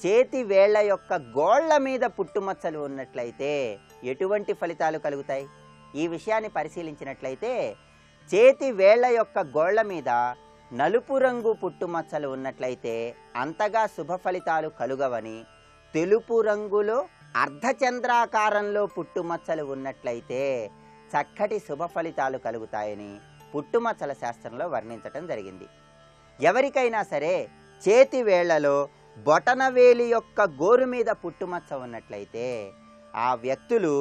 చేతి వేళ్ల యొక్క గోళ్ల మీద పుట్టుమచ్చలు ఉన్నట్లయితే ఎటువంటి ఫలితాలు కలుగుతాయి? ఈ విషయాన్ని పరిశీలించినట్లయితే చేతి వేళ్ల యొక్క గోళ్ల మీద నలుపు రంగు పుట్టుమచ్చలు ఉన్నట్లయితే అంతగా శుభ ఫలితాలు కలుగవని, తెలుపు రంగులో అర్ధచంద్రాకారంలో పుట్టుమచ్చలు ఉన్నట్లయితే చక్కటి శుభ ఫలితాలు కలుగుతాయని పుట్టుమచ్చల శాస్త్రంలో వర్ణించటం జరిగింది. ఎవరికైనా సరే చేతి వేళ్లలో బొటనవేలి యొక్క గోరు మీద పుట్టుమచ్చ ఉన్నట్లయితే ఆ వ్యక్తులు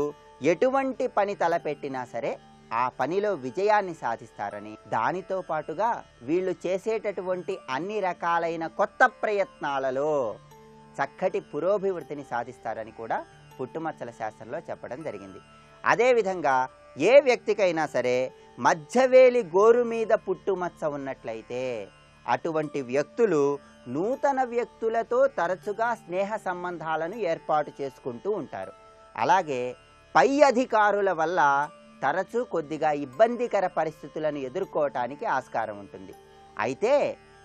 ఎటువంటి పని తలపెట్టినా సరే ఆ పనిలో విజయాన్ని సాధిస్తారని, దానితో పాటుగా వీళ్ళు చేసేటటువంటి అన్ని రకాలైన కొత్త ప్రయత్నాలలో చక్కటి పురోభివృద్ధిని సాధిస్తారని కూడా పుట్టుమచ్చల శాస్త్రంలో చెప్పడం జరిగింది. అదేవిధంగా ఏ వ్యక్తికైనా సరే మధ్యవేలి గోరు మీద పుట్టుమచ్చ ఉన్నట్లయితే అటువంటి వ్యక్తులు నూతన వ్యక్తులతో తరచుగా స్నేహ సంబంధాలను ఏర్పాటు చేసుకుంటూ ఉంటారు. అలాగే పై అధికారుల వల్ల తరచూ కొద్దిగా ఇబ్బందికర పరిస్థితులను ఎదుర్కోవటానికి ఆస్కారం ఉంటుంది. అయితే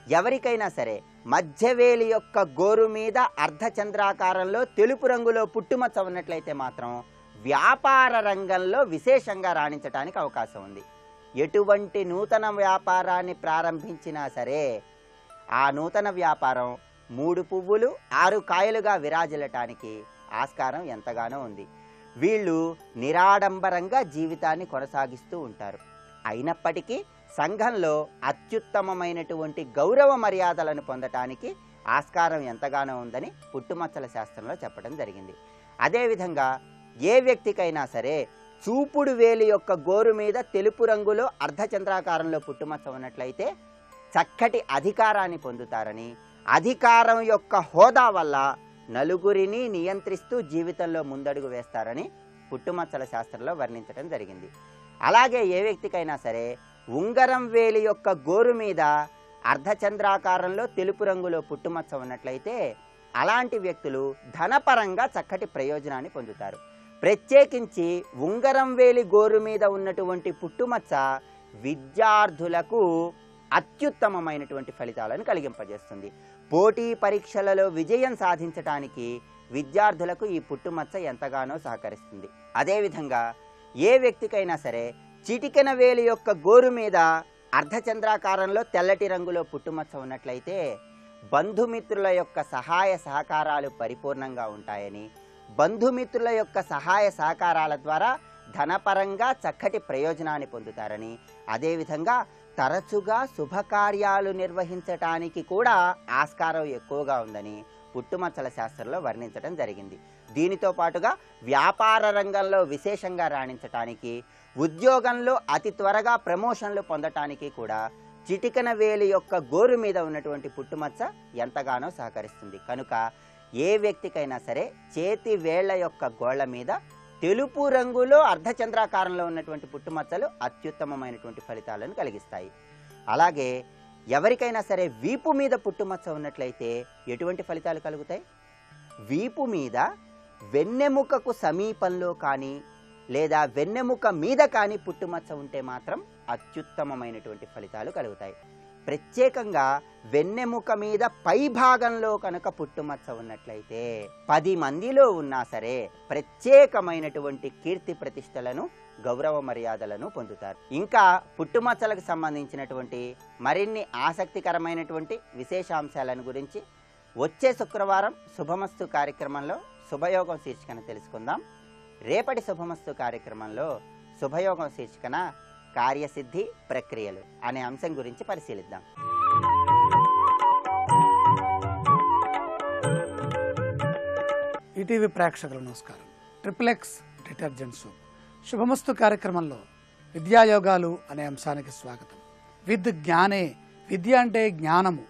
ఎవరికైనా సరే మధ్యవేలి యొక్క గోరు మీద అర్ధచంద్రాకారంలో తెలుపు రంగులో పుట్టుమచ్చ ఉన్నట్లయితే మాత్రం వ్యాపార రంగంలో విశేషంగా రాణించడానికి అవకాశం ఉంది. ఎటువంటి నూతన వ్యాపారాన్ని ప్రారంభించినా సరే ఆ నూతన వ్యాపారం 3 పువ్వులు 6 కాయలుగా విరాజిల్లటానికి ఆస్కారం ఎంతగానో ఉంది. వీళ్ళు నిరాడంబరంగా జీవితాన్ని కొనసాగిస్తూ ఉంటారు. అయినప్పటికీ సంఘంలో అత్యుత్తమమైనటువంటి గౌరవ మర్యాదలను పొందటానికి ఆస్కారం ఎంతగానో ఉందని పుట్టుమచ్చల శాస్త్రంలో చెప్పడం జరిగింది. అదేవిధంగా ఏ వ్యక్తికైనా సరే చూపుడు వేలి యొక్క గోరు మీద తెలుపు రంగులో అర్ధచంద్రాకారంలో పుట్టుమచ్చ ఉన్నట్లయితే చక్కటి అధికారాన్ని పొందుతారని, అధికారం యొక్క హోదా వల్ల నలుగురిని నియంత్రిస్తూ జీవితంలో ముందడుగు వేస్తారని పుట్టుమచ్చల శాస్త్రంలో వర్ణించడం జరిగింది. అలాగే ఏ వ్యక్తికైనా సరే ఉంగరం వేలి యొక్క గోరు మీద అర్ధచంద్రాకారంలో తెలుపు రంగులో పుట్టుమచ్చ ఉన్నట్లయితే అలాంటి వ్యక్తులు ధనపరంగా చక్కటి ప్రయోజనాన్ని పొందుతారు. ప్రత్యేకించి ఉంగరం వేలి గోరు మీద ఉన్నటువంటి పుట్టుమచ్చ విద్యార్థులకు అత్యుత్తమమైనటువంటి ఫలితాలను కలిగింపజేస్తుంది. పోటీ పరీక్షలలో విజయం సాధించడానికి విద్యార్థులకు ఈ పుట్టుమచ్చ ఎంతగానో సహకరిస్తుంది. అదేవిధంగా ఏ వ్యక్తికైనా సరే చిటికెన వేలు యొక్క గోరు మీద అర్ధచంద్రాకారంలో తెల్లటి రంగులో పుట్టుమచ్చ ఉన్నట్లయితే బంధుమిత్రుల యొక్క సహాయ సహకారాలు పరిపూర్ణంగా ఉంటాయని, బంధుమిత్రుల యొక్క సహాయ సహకారాల ద్వారా ధనపరంగా చక్కటి ప్రయోజనాన్ని పొందుతారని, అదేవిధంగా తరచుగా శుభకార్యాలు నిర్వహించటానికి కూడా ఆస్కారం ఎక్కువగా ఉందని పుట్టుమచ్చల శాస్త్రంలో వర్ణించడం జరిగింది. దీనితో పాటుగా వ్యాపార రంగంలో విశేషంగా రాణించటానికి, ఉద్యోగంలో అతి త్వరగా ప్రమోషన్లు పొందటానికి కూడా చిటికెన వేలు యొక్క గోరు మీద ఉన్నటువంటి పుట్టుమచ్చ ఎంతగానో సహకరిస్తుంది. కనుక ఏ వ్యక్తికైనా సరే చేతి వేళ్ల యొక్క గోళ్ల మీద తెలుపు రంగులో అర్ధచంద్రాకారంలో ఉన్నటువంటి పుట్టుమచ్చలు అత్యుత్తమమైనటువంటి ఫలితాలను కలిగిస్తాయి. అలాగే ఎవరికైనా సరే వీపు మీద పుట్టుమచ్చ ఉన్నట్లయితే ఎటువంటి ఫలితాలు కలుగుతాయి? వీపు మీద వెన్నెముకకు సమీపంలో కానీ లేదా వెన్నెముక మీద కానీ పుట్టుమచ్చ ఉంటే మాత్రం అత్యుత్తమమైనటువంటి ఫలితాలు కలుగుతాయి. ప్రత్యేకంగా వెన్నెముక మీద పై భాగంలో కనుక పుట్టుమచ్చ ఉన్నట్లయితే 10 మందిలో ఉన్నా సరే ప్రత్యేకమైనటువంటి కీర్తి ప్రతిష్టలను, గౌరవ మర్యాదలను పొందుతారు. ఇంకా పుట్టుమచ్చలకు సంబంధించినటువంటి మరిన్ని ఆసక్తికరమైనటువంటి విశేషాంశాలను గురించి వచ్చే శుక్రవారం శుభమస్తు కార్యక్రమంలో శుభయోగం శీర్షికన తెలుసుకుందాం. రేపటి శుభమస్తు కార్యక్రమంలో శుభయోగం శీర్షికన కార్యసిద్ధి ప్రక్రియలు అనే అంశం గురించి పరిశీలిద్దాం. ఈటీవీ ప్రేక్షకులకు నమస్కారం. ట్రిపుల్-ఎక్స్ డిటర్జెంట్ సోప్ శుభమస్తు కార్యక్రమంలో విద్యాయోగాలు అనే అంశానికి స్వాగతం. జ్ఞానే, విద్య అంటే జ్ఞానము.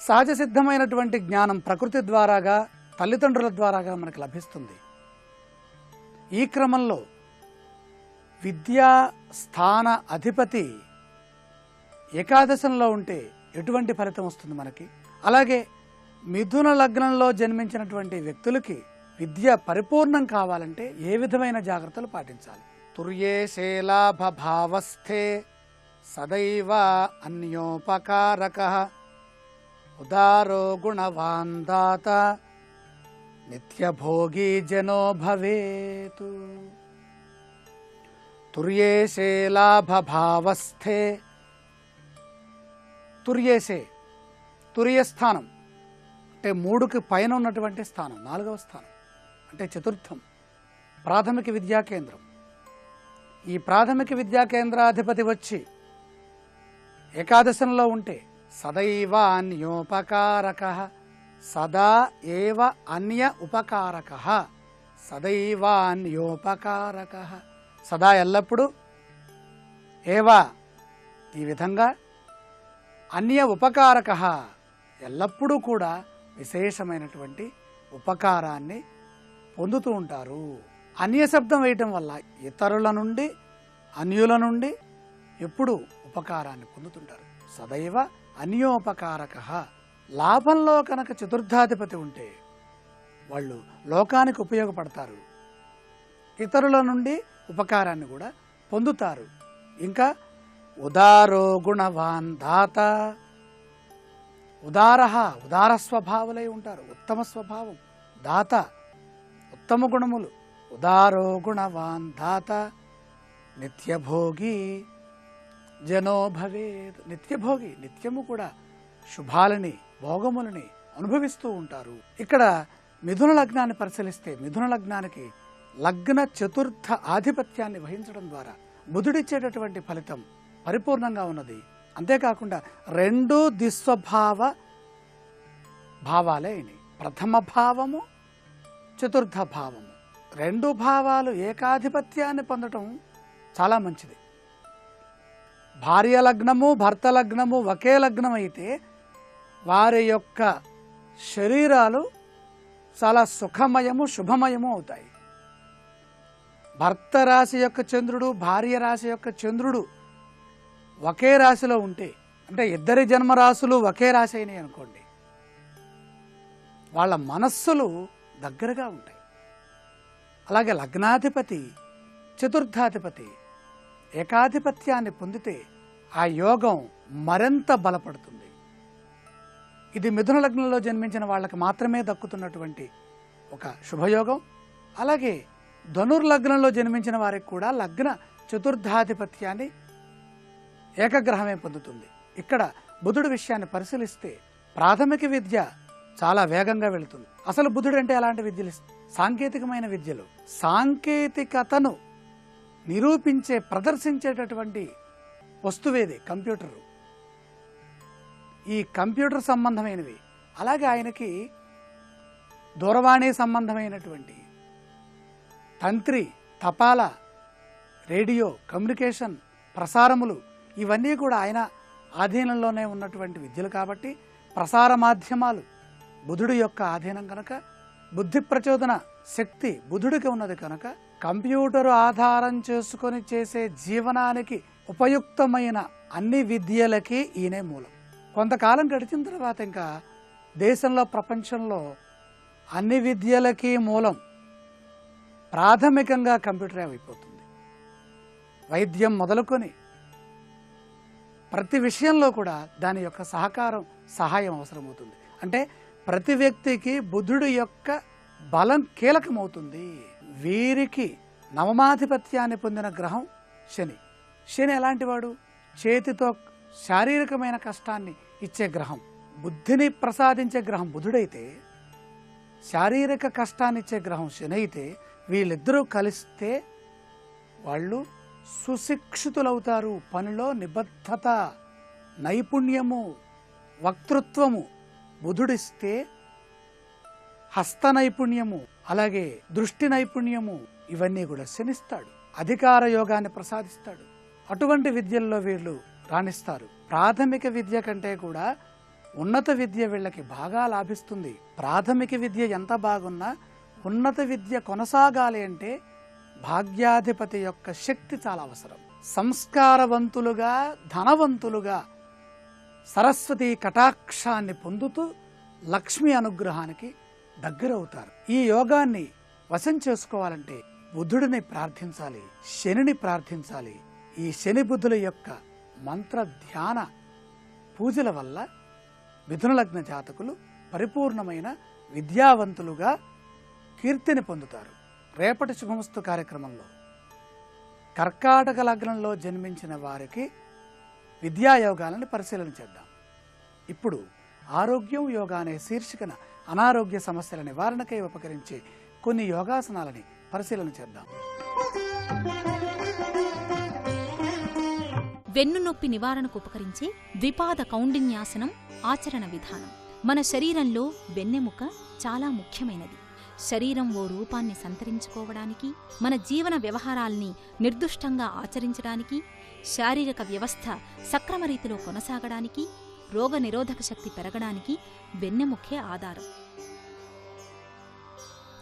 సహజ సిద్ధమైనటువంటి జ్ఞానం ప్రకృతి ద్వారాగా, తల్లిదండ్రుల ద్వారాగా మనకు లభిస్తుంది. ఈ క్రమంలో విద్యా స్థాన అధిపతి ఏకాదశంలో ఉంటే ఎటువంటి ఫలితం వస్తుంది మనకి? అలాగే మిథున లగ్నంలో జన్మించినటువంటి వ్యక్తులకి విద్య పరిపూర్ణం కావాలంటే ఏ విధమైన జాగ్రత్తలు పాటించాలి? తుర్యేషే లాభభావస్థే సదైవ అన్యోపకారకః ఉదారో గుణవాన్ దాత నిత్యభోగీ జనో భవేతు. తుర్యేషే లాభభావస్థే. తుర్యేషే తుర్యస్థానం అంటే 3కి పైన ఉన్నటువంటి స్థానం, 4వ స్థానం అంటే చతుర్థం, ప్రాథమిక విద్యా కేంద్రం. ఈ ప్రాథమిక విద్యా కేంద్రాధిపతి వచ్చి ఏకాదశంలో ఉంటే సదైవ అన్యోపకారకః, సదా ఏవ అన్య ఉపకారకః, సదైవ అన్యోపకారకః, సదా ఎల్లప్పుడూ, ఏవా ఈ విధంగా, అన్య ఉపకారకః ఎల్లప్పుడూ కూడా విశేషమైనటువంటి ఉపకారాన్ని పొందుతూ ఉంటారు. అన్య శబ్దం వేయటం వల్ల ఇతరుల నుండి, అన్యుల నుండి ఎప్పుడు ఉపకారాన్ని పొందుతుంటారు. సదైవ అన్యోపకారకః. లాభంలో కనుక చతుర్థాధిపతి ఉంటే వాళ్ళు లోకానికి ఉపయోగపడతారు, ఇతరుల నుండి ఉపకారాన్ని కూడా పొందుతారు. ఇంకా ఉదారో గుణవాన్ దాత. ఉదార స్వభావులై ఉంటారు, ఉత్తమ స్వభావం, దాత ఉత్తమ గుణములు. ఉదారో గుణవాన్ దాత నిత్యభోగి జనో భవేత్. నిత్యభోగి, నిత్యము కూడా శుభాలని, భోగములని అనుభవిస్తూ ఉంటారు. ఇక్కడ మిథున లగ్నాన్ని పరిశీలిస్తే మిథున లగ్నానికి లగ్న చతుర్థ ఆధిపత్యాన్ని వహించడం ద్వారా బుధుడిచ్చేటటువంటి ఫలితం పరిపూర్ణంగా ఉన్నది. అంతేకాకుండా 2 దిస్వభావ భావాలే అయినాయి. ప్రథమ భావము, చతుర్థ భావము, 2 భావాలు ఏకాధిపత్యాన్ని పొందటం చాలా మంచిది. భార్య లగ్నము, భర్త లగ్నము ఒకే లగ్నం అయితే వారి యొక్క శరీరాలు చాలా సుఖమయము, శుభమయము అవుతాయి. భర్త రాశి యొక్క చంద్రుడు, భార్య రాశి యొక్క చంద్రుడు ఒకే రాశిలో ఉంటే, అంటే ఇద్దరి జన్మరాశులు ఒకే రాశి అయినాయి అనుకోండి, వాళ్ళ మనస్సులు దగ్గరగా ఉంటాయి. అలాగే లగ్నాధిపతి, చతుర్థాధిపతి ఏకాధిపత్యాన్ని పొందితే ఆ యోగం మరింత బలపడుతుంది. ఇది మిథున లగ్నంలో జన్మించిన వాళ్ళకి మాత్రమే దక్కుతున్నటువంటి ఒక శుభయోగం. అలాగే ధనుర్లగ్నంలో జన్మించిన వారికి కూడా లగ్న చతుర్థాధిపత్యాన్ని ఏకగ్రహమే పొందుతుంది. ఇక్కడ బుధుడి విషయాన్ని పరిశీలిస్తే ప్రాథమిక విద్య చాలా వేగంగా వెళుతుంది. అసలు బుధుడు అంటే ఎలాంటి విద్యలు? సాంకేతికమైన విద్యలు, సాంకేతికతను నిరూపించే ప్రదర్శించేటటువంటి వస్తువేది కంప్యూటరు. ఈ కంప్యూటర్ సంబంధమైనవి, అలాగే ఆయనకి దూరవాణి సంబంధమైనటువంటి తంత్రి, తపాలా, రేడియో, కమ్యూనికేషన్, ప్రసారములు ఇవన్నీ కూడా ఆయన ఆధీనంలోనే ఉన్నటువంటి విద్యలు కాబట్టి ప్రసార మాధ్యమాలు బుధుడి యొక్క ఆధీనం కనుక, బుద్ధి ప్రచోదన శక్తి బుధుడికి ఉన్నది కనుక కంప్యూటరు ఆధారం చేసుకొని చేసే జీవనానికి ఉపయుక్తమైన అన్ని విద్యలకి ఈయనే మూలం. కొంతకాలం గడిచిన తర్వాత ఇంకా దేశంలో ప్రపంచంలో అన్ని విద్యలకి మూలం ప్రాథమికంగా కంప్యూటరే అయిపోతుంది. వైద్యం మొదలుకొని ప్రతి విషయంలో కూడా దాని యొక్క సహాయం అవసరమవుతుంది. అంటే ప్రతి వ్యక్తికి బుధుడు యొక్క బలం కీలకమవుతుంది. వీరికి నవమాధిపత్యాన్ని పొందిన గ్రహం శని. శని ఎలాంటి వాడు? చేతితో శారీరకమైన కష్టాన్ని ఇచ్చే గ్రహం. బుద్ధిని ప్రసాదించే గ్రహం బుధుడైతే, శారీరక కష్టాన్ని ఇచ్చే గ్రహం శని అయితే, వీళ్ళిద్దరూ కలిస్తే వాళ్ళు సుశిక్షితులవుతారు. పనిలో నిబద్ధత, నైపుణ్యము, వక్తృత్వము బుధుడిస్తే హస్త నైపుణ్యము, అలాగే దృష్టి నైపుణ్యము ఇవన్నీ కూడా శనిస్తాడు. అధికార యోగాన్ని ప్రసాదిస్తాడు. అటువంటి విద్యల్లో వీళ్ళు రాణిస్తారు. ప్రాథమిక విద్య కంటే కూడా ఉన్నత విద్య వీళ్ళకి బాగా లాభిస్తుంది. ప్రాథమిక విద్య ఎంత బాగున్నా ఉన్నత విద్య కొనసాగాలి అంటే భాగ్యాధిపతి యొక్క శక్తి చాలా అవసరం. సంస్కారవంతులుగా, ధనవంతులుగా సరస్వతి కటాక్షాన్ని పొందుతూ లక్ష్మి అనుగ్రహానికి దగ్గరవుతారు. ఈ యోగాన్ని వశం చేసుకోవాలంటే బుధుడిని ప్రార్థించాలి, శనిని ప్రార్థించాలి. ఈ శని బుద్ధుల యొక్క మంత్ర ధ్యాన పూజల వల్ల మిథున లగ్న జాతకులు పరిపూర్ణమైన విద్యావంతులుగా కీర్తిని పొందుతారు. రేపటి శుభమస్తు కార్యక్రమంలో కర్కాటక లగ్నంలో జన్మించిన వారికి విద్యాయోగాలను పరిశీలన చేద్దాం. ఇప్పుడు ఆరోగ్యం యోగా అనే శీర్షికన అనారోగ్య సమస్యల నివారణకై ఉపకరించే కొన్ని యోగాసనాలని పరిశీలన చేద్దాం. వెన్నునొప్పి నివారణకు ఉపకరించే ద్విపాద కౌండిన్యాసనం ఆచరణ విధానం. మన శరీరంలో వెన్నెముక చాలా ముఖ్యమైనది. శరీరం ఓ రూపాన్ని సంతరించుకోవడానికి, మన జీవన వ్యవహారాల్ని నిర్దుష్టంగా ఆచరించడానికి, శారీరక వ్యవస్థ సక్రమ రీతిలో కొనసాగడానికి, రోగనిరోధక శక్తి పెరగడానికి వెన్నెముకే ఆధారం.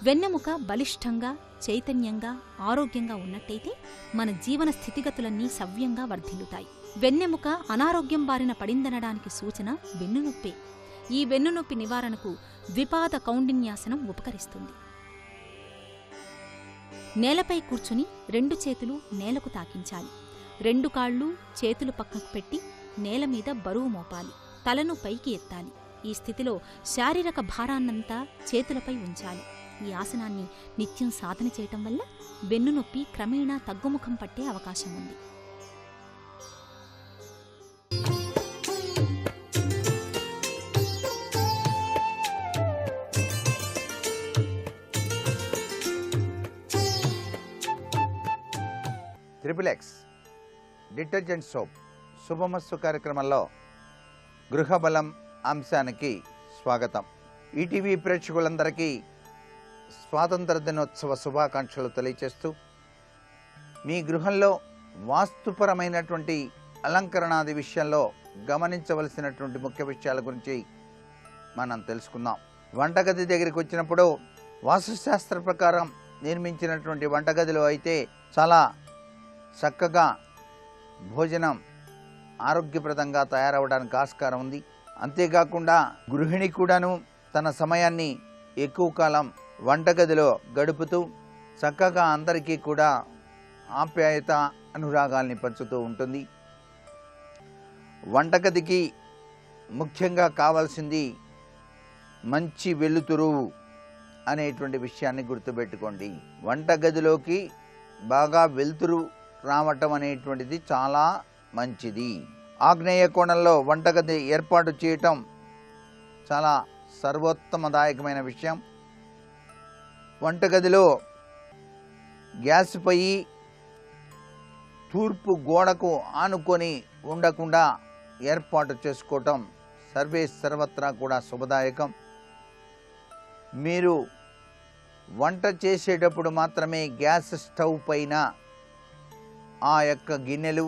వెన్నెముక బలిష్టంగా, చైతన్యంగా, ఆరోగ్యంగా ఉన్నట్టయితే మన జీవన స్థితిగతులన్నీ సవ్యంగా వర్ధిల్లుతాయి. వెన్నెముక అనారోగ్యం బారిన పడిందనడానికి సూచన వెన్నునొప్పే. ఈ వెన్నునొప్పి నివారణకు ద్విపాద కౌండిన్యాసనం ఉపకరిస్తుంది. నేలపై కూర్చుని 2 చేతులు నేలకు తాకించాలి. 2 కాళ్ళు, చేతులు పక్కకు పెట్టి నేల మీద బరువు మోపాలి. తలను పైకి ఎత్తాలి. ఈ స్థితిలో శారీరక భారాన్నంతా చేతులపై ఉంచాలి. ఈ ఆసనాన్ని నిత్యం సాధన చేయటం వల్ల వెన్నునొప్పి క్రమేణా తగ్గుముఖం పట్టే అవకాశం ఉంది. XXX డిటర్జెంట్ సోప్ శుభమస్తు కార్యక్రమంలో గృహబలం అంశానికి స్వాగతం. ఈటీవీ ప్రేక్షకులందరికీ స్వాతంత్ర దినోత్సవ శుభాకాంక్షలు తెలియచేస్తూ మీ గృహంలో వాస్తుపరమైనటువంటి అలంకరణాది విషయంలో గమనించవలసినటువంటి ముఖ్య విషయాల గురించి మనం తెలుసుకుందాం. వంటగది దగ్గరికి వచ్చినప్పుడు వాస్తుశాస్త్ర ప్రకారం నిర్మించినటువంటి వంటగదిలో అయితే చాలా చక్కగా భోజనం ఆరోగ్యప్రదంగా తయారవడానికి ఆస్కారం ఉంది. అంతేకాకుండా గృహిణి కూడాను తన సమయాన్ని ఎక్కువ కాలం వంటగదిలో గడుపుతూ చక్కగా అందరికీ కూడా ఆప్యాయత అనురాగాల్ని పంచుతూ ఉంటుంది. వంటగదికి ముఖ్యంగా కావాల్సింది మంచి వెలుతురు. అనేటువంటి విషయాన్ని గుర్తుపెట్టుకోండి. వంటగదిలోకి బాగా వెలుతురు రావటం అనేటువంటిది చాలా మంచిది. ఆగ్నేయ కోణంలో వంటగది ఏర్పాటు చేయటం చాలా సర్వోత్తమదాయకమైన విషయం. వంటగదిలో గ్యాస్ పొయ్యి తూర్పు గోడకు ఆనుకొని ఉండకుండా ఏర్పాటు చేసుకోవటం సర్వత్రా కూడా శుభదాయకం. మీరు వంట చేసేటప్పుడు మాత్రమే గ్యాస్ స్టవ్ పైన ఆ యొక్క గిన్నెలు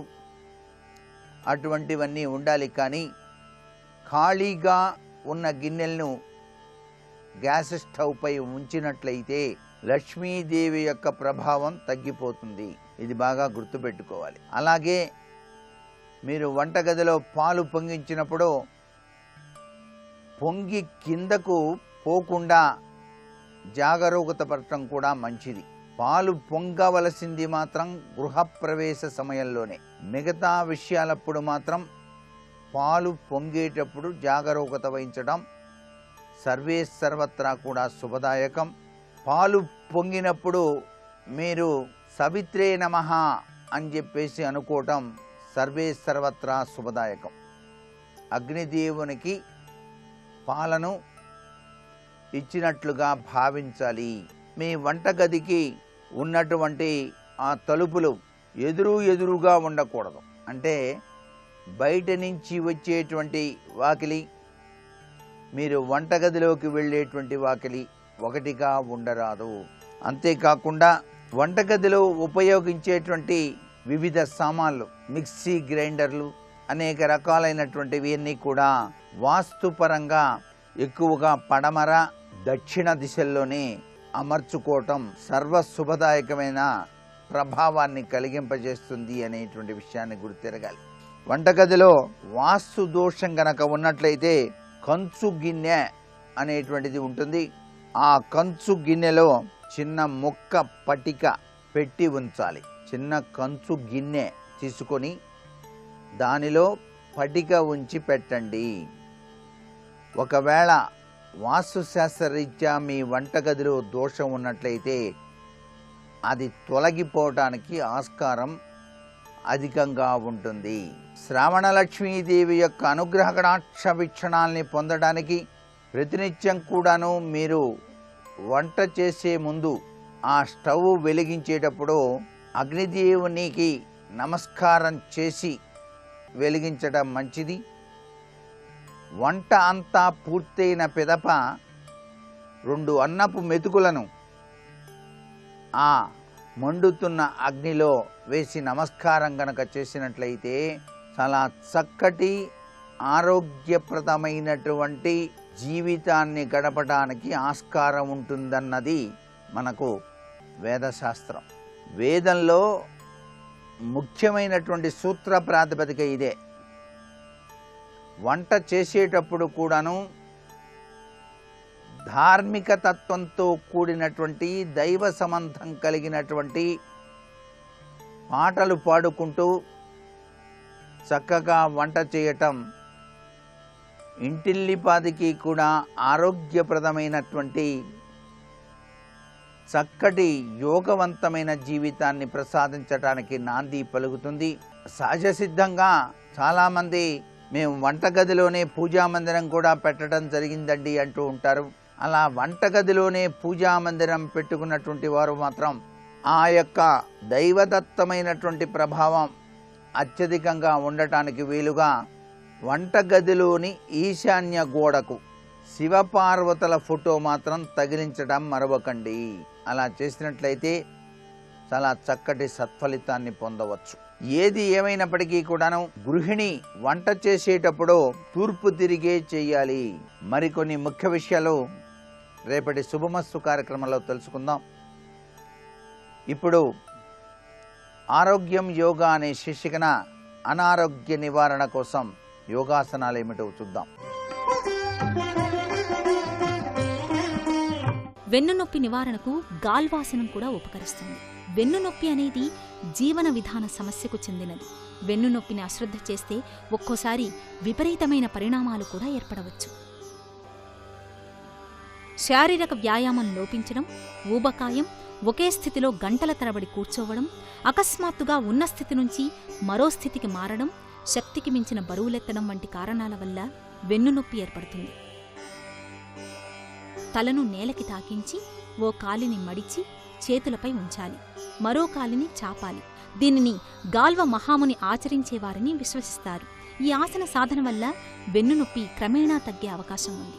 అటువంటివన్నీ ఉండాలి. కానీ ఖాళీగా ఉన్న గిన్నెలను గ్యాస్ స్టవ్ పై ఉంచినట్లయితే లక్ష్మీదేవి యొక్క ప్రభావం తగ్గిపోతుంది. ఇది బాగా గుర్తుపెట్టుకోవాలి. అలాగే మీరు వంటగదిలో పాలు పొంగించినప్పుడు పొంగి కిందకు పోకుండా జాగరూకత పడటం కూడా మంచిది. పాలు పొంగవలసింది మాత్రం గృహప్రవేశ సమయంలోనే. మిగతా విషయాలప్పుడు మాత్రం పాలు పొంగేటప్పుడు జాగరూకత వహించడం సర్వత్రా కూడా శుభదాయకం. పాలు పొంగినప్పుడు మీరు సవిత్రే నమః అని చెప్పేసి అనుకోవటం సర్వత్రా శుభదాయకం. అగ్నిదేవునికి పాలను ఇచ్చినట్లుగా భావించాలి. మీ వంటగదికి ఉన్నటువంటి ఆ తలుపులు ఎదురుగా ఉండకూడదు. అంటే బయట నుంచి వచ్చేటువంటి వాకిలి, మీరు వంటగదిలోకి వెళ్ళేటువంటి వాకిలి ఒకటిగా ఉండరాదు. అంతేకాకుండా వంటగదిలో ఉపయోగించేటువంటి వివిధ సామాన్లు, మిక్సీ గ్రైండర్లు, అనేక రకాలైనటువంటివి అన్నీ కూడా వాస్తుపరంగా ఎక్కువగా పడమర దక్షిణ దిశల్లోనే అమర్చుకోవటం సర్వశుభదాయకమైన ప్రభావాన్ని కలిగింపజేస్తుంది అనేటువంటి విషయాన్ని గుర్తిరగాలి. వంటగదిలో వాస్తు దోషం గనక ఉన్నట్లయితే కంచు గిన్నె అనేటువంటిది ఉంటుంది. ఆ కంచు గిన్నెలో చిన్న ముక్క పటిక పెట్టి ఉంచాలి. చిన్న కంచు గిన్నె తీసుకొని దానిలో పటిక ఉంచి పెట్టండి. ఒకవేళ వాస్తుశాస్త్రరీత్యా మీ వంటగదిలో దోషం ఉన్నట్లయితే అది తొలగిపోవటానికి ఆస్కారం అధికంగా ఉంటుంది. శ్రావణ లక్ష్మీదేవి యొక్క అనుగ్రహ కటాక్ష వీక్షణాలని పొందడానికి ప్రతినిత్యం కూడాను మీరు వంట చేసే ముందు ఆ స్టవ్ వెలిగించేటప్పుడు అగ్నిదేవునికి నమస్కారం చేసి వెలిగించడం మంచిది. వంట అంతా పూర్తయిన పిదప 2 అన్నపు మెతుకులను ఆ మండుతున్న అగ్నిలో వేసి నమస్కారం గనక చేసినట్లయితే చాలా చక్కటి ఆరోగ్యప్రదమైనటువంటి జీవితాన్ని గడపడానికి ఆస్కారం ఉంటుందన్నది మనకు వేదశాస్త్రం. వేదంలో ముఖ్యమైనటువంటి సూత్ర ప్రాతిపదిక ఇదే. వంట చేసేటప్పుడు కూడాను ధార్మిక తత్వంతో కూడినటువంటి దైవ సంబంధం కలిగినటువంటి పాటలు పాడుకుంటూ చక్కగా వంట చేయటం ఇంటిల్లిపాదికి కూడా ఆరోగ్యప్రదమైనటువంటి చక్కటి యోగవంతమైన జీవితాన్ని ప్రసాదించడానికి నాంది పలుకుతుంది. సహజ సిద్ధంగా చాలామంది మేము వంటగదిలోనే పూజా మందిరం కూడా పెట్టడం జరిగిందండి అంటూ ఉంటారు. అలా వంటగదిలోనే పూజా మందిరం పెట్టుకున్నటువంటి వారు మాత్రం ఆ యొక్క దైవదత్తమైనటువంటి ప్రభావం అత్యధికంగా ఉండటానికి వీలుగా వంటగదిలోని ఈశాన్య గోడకు శివపార్వతుల ఫోటో మాత్రం తగిలించడం మరవకండి. అలా చేసినట్లయితే చాలా చక్కటి సత్ఫలితాన్ని పొందవచ్చు. ఏది ఏమైనప్పటికీ కూడాను గృహిణి వంట చేసేటప్పుడు తూర్పు తిరిగే చేయాలి. మరికొన్ని ముఖ్య విషయాలు రేపటి శుభమస్తు కార్యక్రమంలో తెలుసుకుందాం. ఇప్పుడు ఆరోగ్యం యోగా అనే శీర్షికన అనారోగ్య నివారణ కోసం యోగాసనాలు ఏమిటో చూద్దాం. వెన్నునొప్పి నివారణకు గాల్వాసనం కూడా ఉపకరిస్తుంది. వెన్నునొప్పి అనేది జీవన విధాన సమస్యకు చెందినది. వెన్నునొప్పిని అశ్రద్ధ చేస్తే ఒక్కోసారి విపరీతమైన పరిణామాలు కూడా ఏర్పడవచ్చు. శారీరక వ్యాయామం లోపించడం, ఊబకాయం, ఒకే స్థితిలో గంటల తరబడి కూర్చోవడం, అకస్మాత్తుగా ఉన్న స్థితి నుంచి మరో స్థితికి మారడం, శక్తికి మించిన బరువులెత్తడం వంటి కారణాల వల్ల వెన్నునొప్పి ఏర్పడుతుంది. తలను నేలకి తాకించి ఓ కాలిని మడిచి చేతులపై ఉంచాలి, మరో కాలిని చాపాలి. దీనిని గాల్వ మహాముని ఆచరించేవారని విశ్వసిస్తారు. ఈ ఆసన సాధన వల్ల వెన్నునొప్పి క్రమేణా తగ్గే అవకాశం ఉంది.